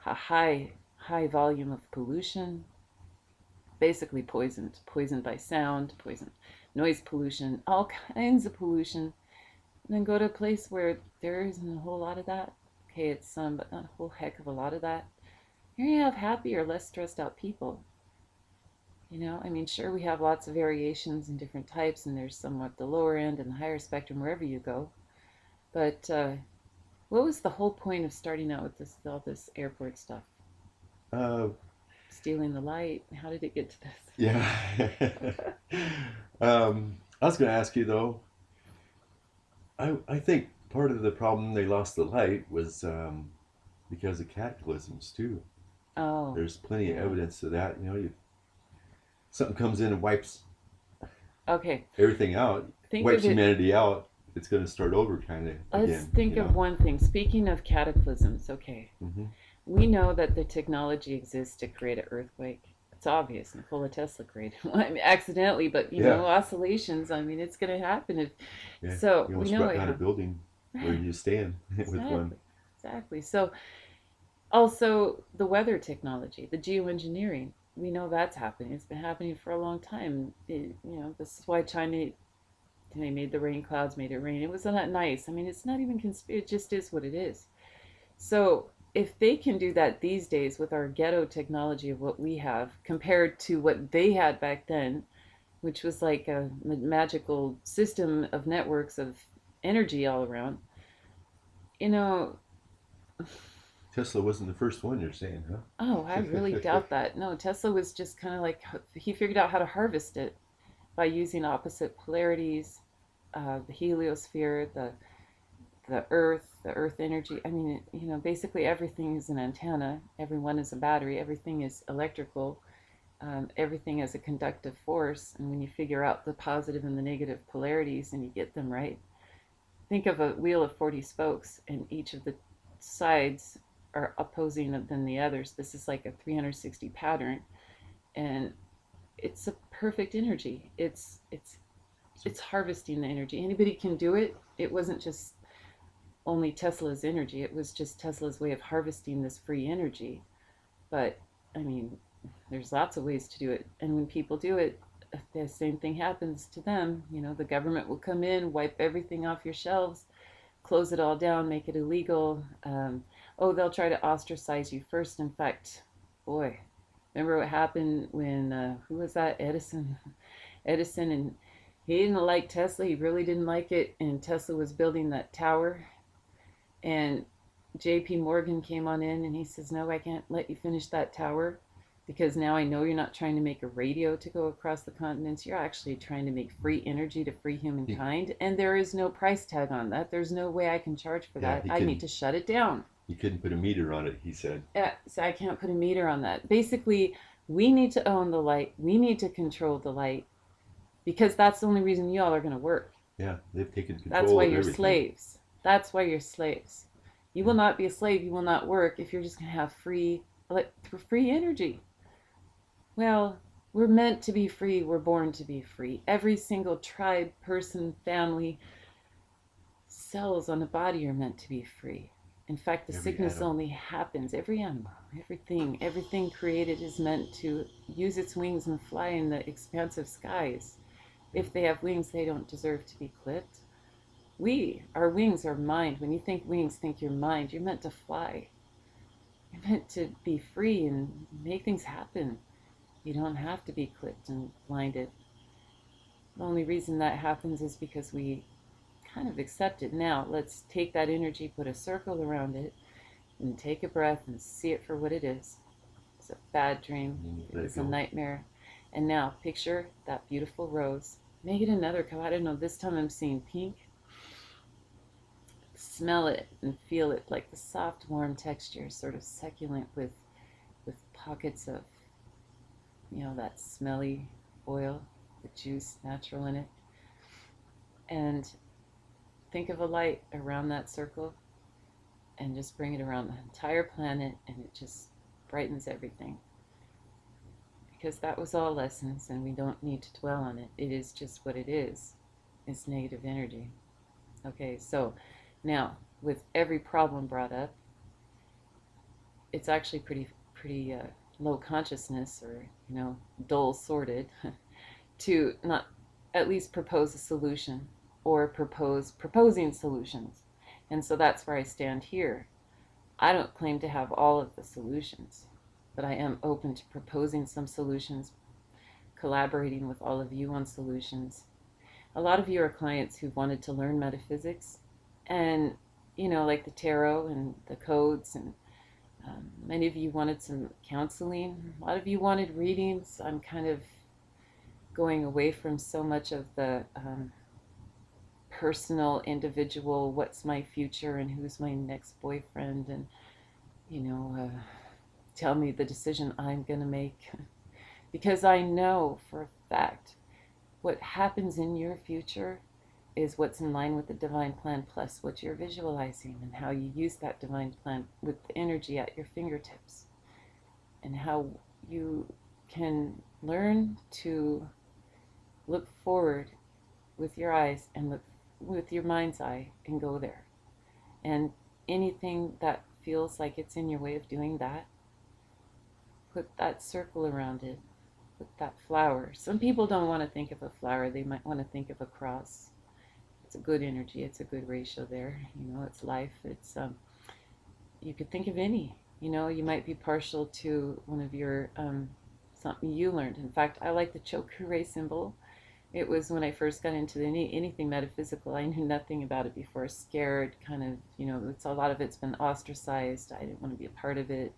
S2: a high volume of pollution, basically poisoned by sound, poison, noise pollution, all kinds of pollution. And then go to a place where there isn't a whole lot of that. Okay, it's some, but not a whole heck of a lot of that. Here you have happier, less stressed out people. I mean, sure, we have lots of variations and different types, and there's somewhat the lower end and the higher spectrum wherever you go. But what was the whole point of starting out with all this airport stuff?
S1: Uh,
S2: Stealing the light. How did it get to this?
S1: yeah. I was going to ask you though. I think part of the problem they lost the light was because of cataclysms too.
S2: Oh,
S1: There's plenty of
S2: yeah.
S1: evidence of that. Something comes in and wipes
S2: Okay.
S1: everything out,
S2: Think
S1: wipes
S2: of it.
S1: humanity out. It's going to start over kind of
S2: Let's
S1: again.
S2: think of one thing. Speaking of cataclysms, okay.
S1: Hmm.
S2: We know that the technology exists to create an earthquake. It's obvious. Nikola Tesla created one. I mean, accidentally, but
S1: Yeah,
S2: oscillations. I mean, it's going to happen.
S1: yeah.
S2: So
S1: You
S2: we
S1: almost
S2: know
S1: brought
S2: it
S1: down a
S2: happened.
S1: building where
S2: Right.
S1: you stand with one.
S2: Exactly. Exactly. So also the weather technology, the geoengineering. We know that's happening. It's been happening for a long time. This is why China. They made the rain clouds, made it rain. It was not nice. I mean, it's not even it just is what it is. So if they can do that these days with our ghetto technology of what we have compared to what they had back then, which was like a magical system of networks of energy all around, you know,
S1: Tesla wasn't the first one, you're saying,
S2: oh, I really
S1: huh?
S2: doubt that. No, Tesla was just kind of like, he figured out how to harvest it by using opposite polarities, the heliosphere, the earth energy. I mean, basically everything is an antenna, everyone is a battery, everything is electrical, everything is a conductive force. And when you figure out the positive and the negative polarities and you get them right, think of a wheel of 40 spokes, and each of the sides are opposing than the others. This is like a 360 pattern, and it's a perfect energy. It's harvesting the energy. Anybody can do it. It wasn't just only Tesla's energy. It was just Tesla's way of harvesting this free energy. But I mean, there's lots of ways to do it. And when people do it, the same thing happens to them. The government will come in, wipe everything off your shelves, close it all down, make it illegal. They'll try to ostracize you first. In fact, boy, remember what happened when, who was that? Edison. Edison, and he didn't like Tesla. He really didn't like it. And Tesla was building that tower, And JP Morgan came on in and he says, "No, I can't let you finish that tower because now I know you're not trying to make a radio to go across the continents. You're actually trying to make free energy to free
S1: He,
S2: humankind. And there is no price tag on that. There's no way I can charge for
S1: yeah,
S2: that. I need to shut it down."
S1: he couldn't put a meter on it, he said.
S2: So I can't put a meter on that. Basically, we need to own the light. We need to control the light because that's the only reason y'all are going to work.
S1: Yeah, they've taken
S2: That's
S1: control
S2: why
S1: of
S2: you're
S1: everything.
S2: slaves. That's why you're slaves. You will not be a slave. You will not work if you're just going to have free energy. Well, we're meant to be free. We're born to be free. Every single tribe, person, family, cells on the body are meant to be free. In fact, the
S1: Every
S2: sickness
S1: atom.
S2: only happens. Every animal, everything created is meant to use its wings and fly in the expansive skies. If they have wings, they don't deserve to be clipped. Our wings are mind. When you think wings, think your mind. You're meant to fly. You're meant to be free and make things happen. You don't have to be clipped and blinded. The only reason that happens is because we kind of accept it. Now, let's take that energy, put a circle around it, and take a breath and see it for what it is. It's a bad dream. It was a nightmare. And now, picture that beautiful rose. Make it another color. I don't know. This time I'm seeing pink. Smell it and feel it like the soft, warm texture, sort of succulent with pockets of, that smelly oil, the juice natural in it. And think of a light around that circle and just bring it around the entire planet and it just brightens everything. Because that was all lessons and we don't need to dwell on it. It is just what it is. It's negative energy. Okay, so now with every problem brought up, it's actually pretty low consciousness or dull sorted to not at least propose a solution or proposing solutions. And so that's where I stand here. I don't claim to have all of the solutions, but I am open to proposing some solutions, collaborating with all of you on solutions. A lot of you are clients who wanted to learn metaphysics and like the tarot and the codes, and many of you wanted some counseling. A lot of you wanted readings. I'm kind of going away from so much of the personal, individual, what's my future and who's my next boyfriend, and tell me the decision I'm going to make. Because I know for a fact what happens in your future is what's in line with the divine plan, plus what you're visualizing and how you use that divine plan with the energy at your fingertips, and how you can learn to look forward with your eyes and look with your mind's eye and go there. And anything that feels like it's in your way of doing that, put that circle around it, put that flower. Some people don't want to think of a flower, they might want to think of a cross. It's a good energy, it's a good ratio there. It's life. It's you could think of any. You might be partial to one of your something you learned. In fact, I like the Choku symbol. It was when I first got into anything metaphysical. I knew nothing about it before. Scared, kind of. It's a lot of it's been ostracized. I didn't want to be a part of it.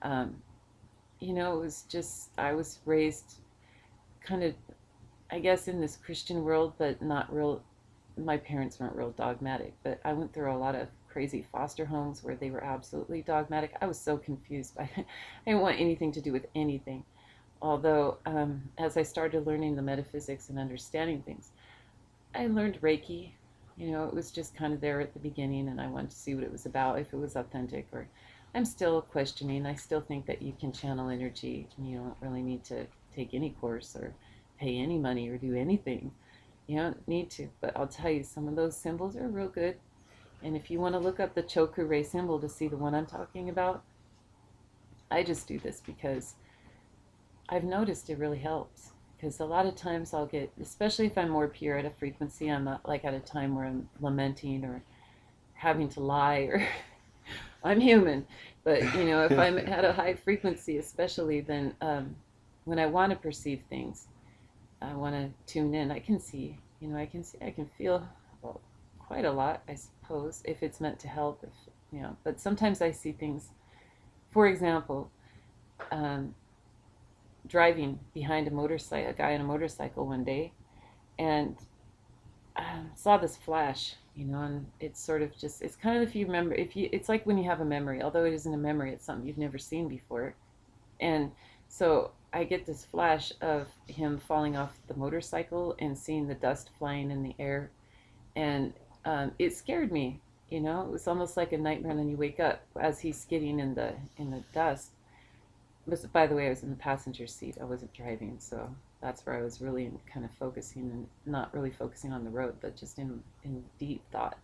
S2: It was just, I was raised kind of, I guess, in this Christian world, but not real. My parents weren't real dogmatic, but I went through a lot of crazy foster homes where they were absolutely dogmatic. I was so confused by it. I didn't want anything to do with anything. Although, as I started learning the metaphysics and understanding things, I learned Reiki. It was just kind of there at the beginning, and I wanted to see what it was about, if it was authentic. Or I'm still questioning. I still think that you can channel energy. You don't really need to take any course or pay any money or do anything. You don't need to. But I'll tell you, some of those symbols are real good. And if you want to look up the Choku symbol to see the one I'm talking about, I just do this because I've noticed it really helps. Because a lot of times I'll get, especially if I'm more pure at a frequency, I'm not like at a time where I'm lamenting or having to lie, or I'm human. But if I'm at a high frequency, especially, then when I want to perceive things, I want to tune in. I can see, I can feel, well, quite a lot, I suppose. suppose, if it's meant to help. If you know, but sometimes I see things. For example, um, driving behind a guy on a motorcycle one day, and saw this flash, you know, and it's sort of just, it's kind of, if you remember, if you, it's like when you have a memory, although it isn't a memory, it's something you've never seen before. And so I get this flash of him falling off the motorcycle and seeing the dust flying in the air, and it scared me. You know, it was almost like a nightmare. And then you wake up as he's skidding in the dust. But by the way, I was in the passenger seat. I wasn't driving, so that's where I was really kind of focusing, and not really focusing on the road, but just in deep thought.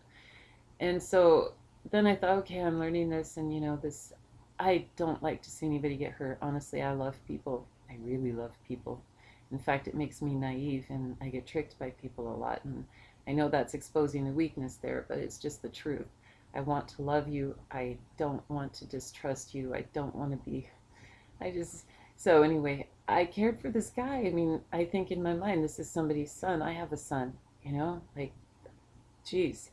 S2: And so then I thought, okay, I'm learning this, and you know, this, I don't like to see anybody get hurt. Honestly, I love people. I really love people. In fact, it makes me naive, and I get tricked by people a lot. And I know that's exposing a weakness there, but it's just the truth. I want to love you. I don't want to distrust you. I don't want to be, I just, so anyway, I cared for this guy. I mean, I think in my mind, this is somebody's son. I have a son, you know, like, geez.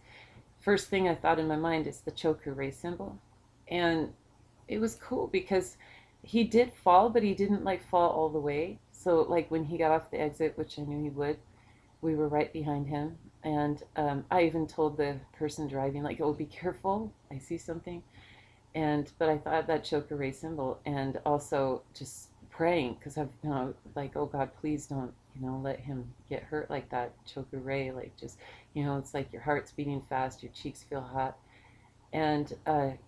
S2: First thing I thought in my mind is the choker ray symbol. And it was cool because he did fall, but he didn't like fall all the way. So like when he got off the exit, which I knew he would, we were right behind him. And I even told the person driving, like, oh, be careful, I see something. And but I thought that choker ray symbol, and also just praying, because I've, you know, like, oh God, please don't, you know, let him get hurt like that. Choker ray, like, just, you know, it's like your heart's beating fast, your cheeks feel hot. And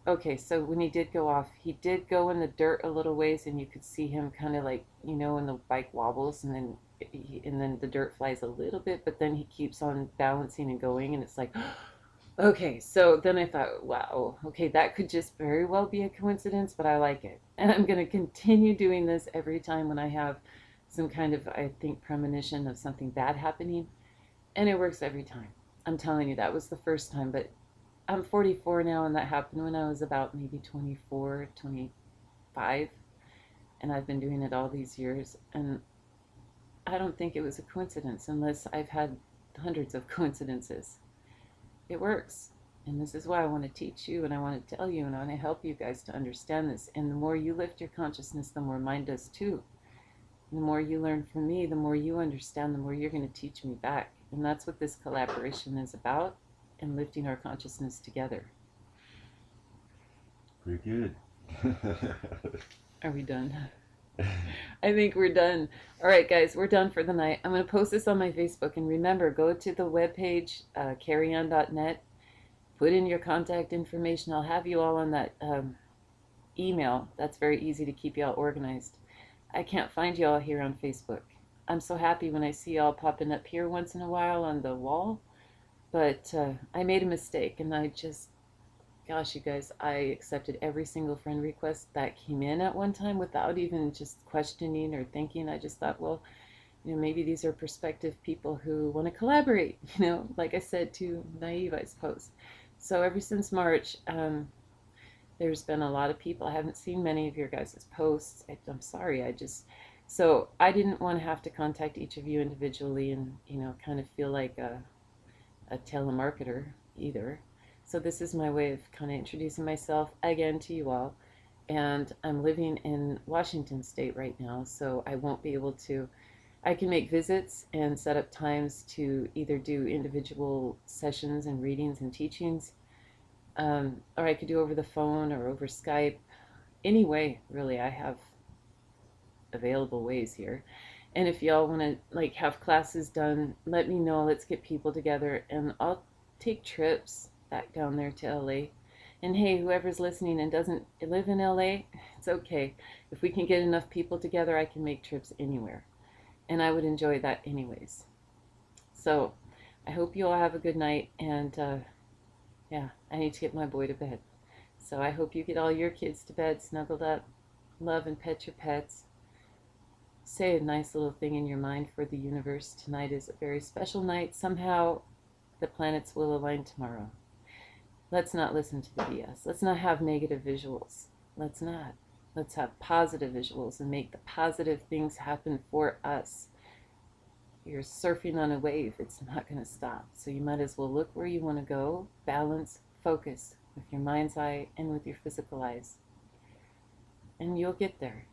S2: okay, so when he did go off, he did go in the dirt a little ways, and you could see him kind of like, you know, when the bike wobbles, and then and then the dirt flies a little bit, but then he keeps on balancing and going, and it's like, okay. So then I thought, wow, okay, that could just very well be a coincidence, but I like it, and I'm going to continue doing this every time when I have some kind of, I think, premonition of something bad happening, and it works every time. I'm telling you, that was the first time, but I'm 44 now, and that happened when I was about maybe 24, 25, and I've been doing it all these years, and I don't think it was a coincidence unless I've had hundreds of coincidences. It works, and this is why I want to teach you, and I want to tell you, and I want to help you guys to understand this. And the more you lift your consciousness, the more mine does too. And the more you learn from me, the more you understand, the more you're going to teach me back. And that's what this collaboration is about, and lifting our consciousness together.
S1: Pretty good.
S2: Are we done? I think we're done. All right, guys, we're done for the night. I'm going to post this on my Facebook. And remember, go to the webpage, kerryon.net. Put in your contact information. I'll have you all on that email. That's very easy to keep you all organized. I can't find you all here on Facebook. I'm so happy when I see y'all popping up here once in a while on the wall. But I made a mistake, and I just, gosh, you guys, I accepted every single friend request that came in at one time without even just questioning or thinking. I just thought, well, you know, maybe these are prospective people who want to collaborate, you know, like I said, too naive, I suppose. So ever since March, there's been a lot of people. I haven't seen many of your guys' posts. I'm sorry, so I didn't want to have to contact each of you individually and, you know, kind of feel like a telemarketer either. So this is my way of kind of introducing myself again to you all. And I'm living in Washington State right now, so I won't be able to, I can make visits and set up times to either do individual sessions and readings and teachings, or I could do over the phone or over Skype. Anyway, really, I have available ways here. And if y'all want to like have classes done, let me know. Let's get people together, and I'll take trips back down there to LA. And hey, whoever's listening and doesn't live in LA, it's okay. If we can get enough people together, I can make trips anywhere. And I would enjoy that anyways. So I hope you all have a good night. And yeah, I need to get my boy to bed. So I hope you get all your kids to bed snuggled up. Love and pet your pets. Say a nice little thing in your mind for the universe. Tonight is a very special night. Somehow the planets will align tomorrow. Let's not listen to the BS. Let's not have negative visuals. Let's not. Let's have positive visuals and make the positive things happen for us. You're surfing on a wave. It's not going to stop. So you might as well look where you want to go, balance, focus with your mind's eye and with your physical eyes. And you'll get there.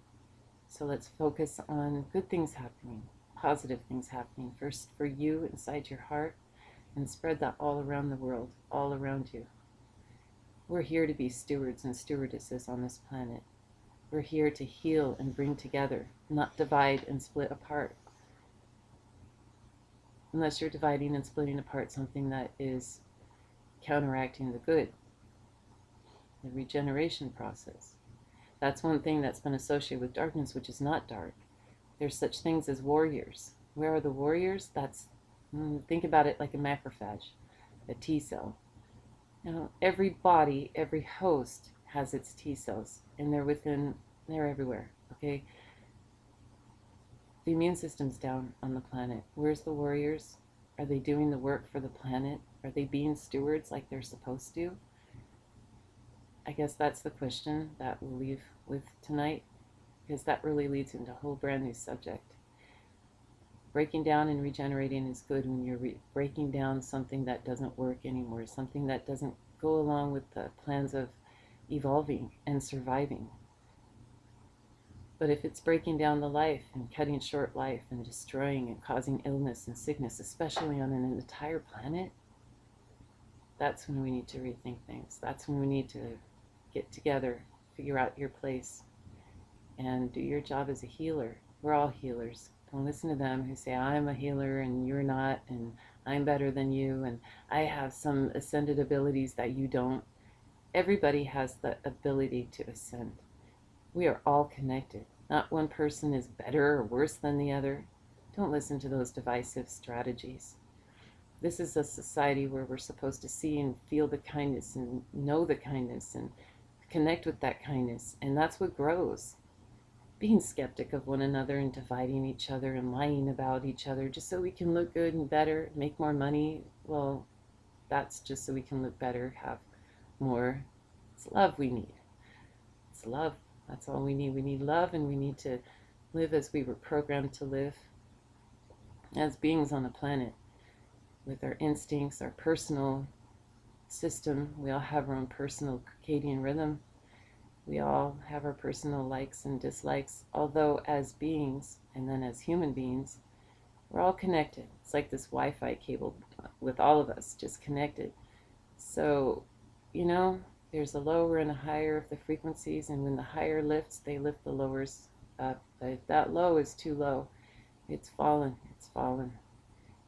S2: So let's focus on good things happening, positive things happening, first for you inside your heart, and spread that all around the world, all around you. We're here to be stewards and stewardesses on this planet. We're here to heal and bring together, not divide and split apart. Unless you're dividing and splitting apart something that is counteracting the good, the regeneration process. That's one thing that's been associated with darkness, which is not dark. There's such things as warriors. Where are the warriors? Think about it like a macrophage, a T cell. Every body, every host has its T cells, and they're everywhere, okay? The immune system's down on the planet. Where's the warriors? Are they doing the work for the planet? Are they being stewards like they're supposed to? I guess that's the question that we'll leave with tonight, because that really leads into a whole brand new subject. Breaking down and regenerating is good when you're breaking down something that doesn't work anymore, something that doesn't go along with the plans of evolving and surviving. But if it's breaking down the life and cutting short life and destroying and causing illness and sickness, especially on an entire planet, that's when we need to rethink things. That's when we need to get together, figure out your place, and do your job as a healer. We're all healers. Don't listen to them who say, I'm a healer and you're not, and I'm better than you, and I have some ascended abilities that you don't. Everybody has the ability to ascend. We are all connected. Not one person is better or worse than the other. Don't listen to those divisive strategies. This is a society where we're supposed to see and feel the kindness and know the kindness and connect with that kindness, and that's what grows. Being skeptic of one another and dividing each other and lying about each other just so we can look good and better, make more money, well, that's just so we can look better, have more. It's love we need. It's love. That's all we need. We need love, and we need to live as we were programmed to live as beings on the planet, with our instincts, our personal system. We all have our own personal circadian rhythm. We all have our personal likes and dislikes, although as beings, and then as human beings, we're all connected. It's like this Wi-Fi cable with all of us, just connected. So, there's a lower and a higher of the frequencies, and when the higher lifts, they lift the lowers up. But if that low is too low, it's fallen.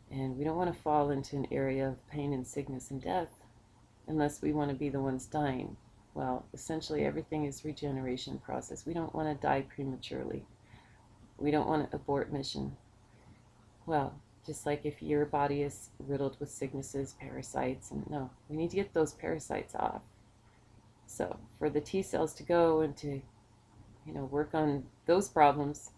S2: And we don't want to fall into an area of pain and sickness and death unless we want to be the ones dying. Well, essentially everything is regeneration process. We don't want to die prematurely. We don't want to abort mission. Well, just like if your body is riddled with sicknesses, parasites, and no, we need to get those parasites off. So for the T cells to go and to, work on those problems,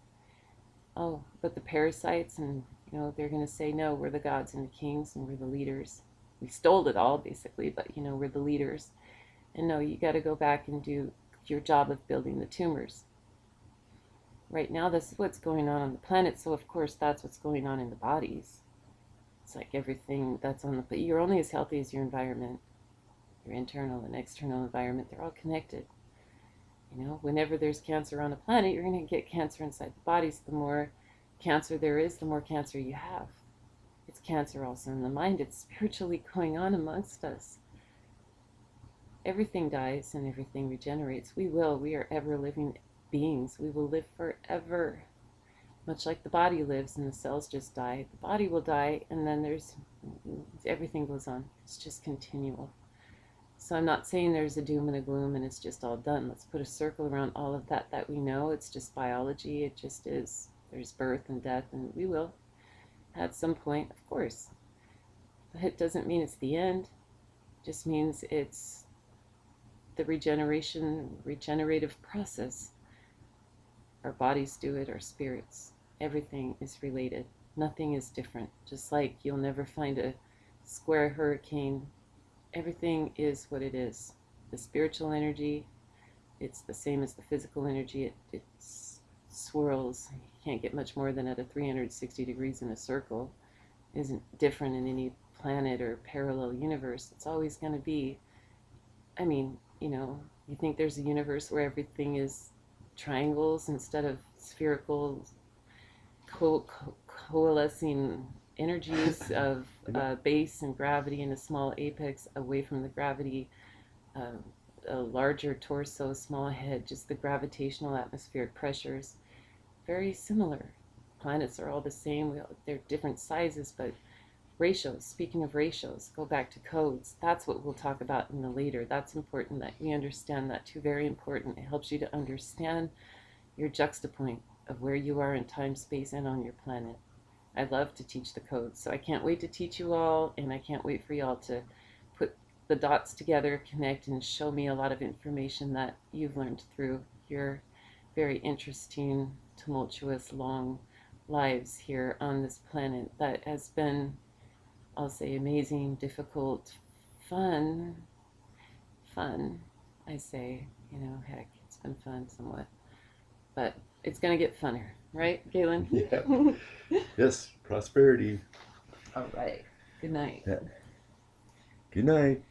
S2: but the parasites, and, they're going to say, no, we're the gods and the kings and we're the leaders. We stole it all, basically, but, we're the leaders. And no, you got to go back and do your job of building the tumors. Right now, this is what's going on the planet, so of course that's what's going on in the bodies. It's like everything that's on the, you're only as healthy as your environment. Your internal and external environment, they're all connected. Whenever there's cancer on a planet, you're going to get cancer inside the bodies. The more cancer there is, the more cancer you have. It's cancer also in the mind. It's spiritually going on amongst us. Everything dies and everything regenerates. We are ever living beings. We will live forever. Much like the body lives and the cells just die. The body will die, and then everything goes on. It's just continual. So I'm not saying there's a doom and a gloom and it's just all done. Let's put a circle around all of that we know. It's just biology. It just is. There's birth and death, and we will at some point, of course. But it doesn't mean it's the end. It just means it's the regenerative process. Our bodies do it, our spirits. Everything is related. Nothing is different. Just like you'll never find a square hurricane. Everything is what it is. The spiritual energy, it's the same as the physical energy. It swirls can't get much more than at a 360 degrees in a circle, isn't different in any planet or parallel universe. It's always going to be, I mean, you think there's a universe where everything is triangles instead of spherical coalescing energies of base and gravity and a small apex away from the gravity, uh, a larger torso, small head, just the gravitational atmospheric pressures, very similar. Planets are all the same. They're different sizes, but ratios, speaking of ratios, go back to codes. That's what we'll talk about in the later. That's important that we understand that too. Very important. It helps you to understand your juxtapoint of where you are in time, space, and on your planet. I love to teach the codes, so I can't wait to teach you all, and I can't wait for y'all to put the dots together, connect, and show me a lot of information that you've learned through your very interesting, tumultuous, long lives here on this planet that has been, I'll say, amazing, difficult, fun. Fun, I say, heck, it's been fun somewhat. But it's going to get funner, right, Galen?
S1: Yeah. Yes, prosperity.
S2: All right. Good night.
S1: Yeah. Good night.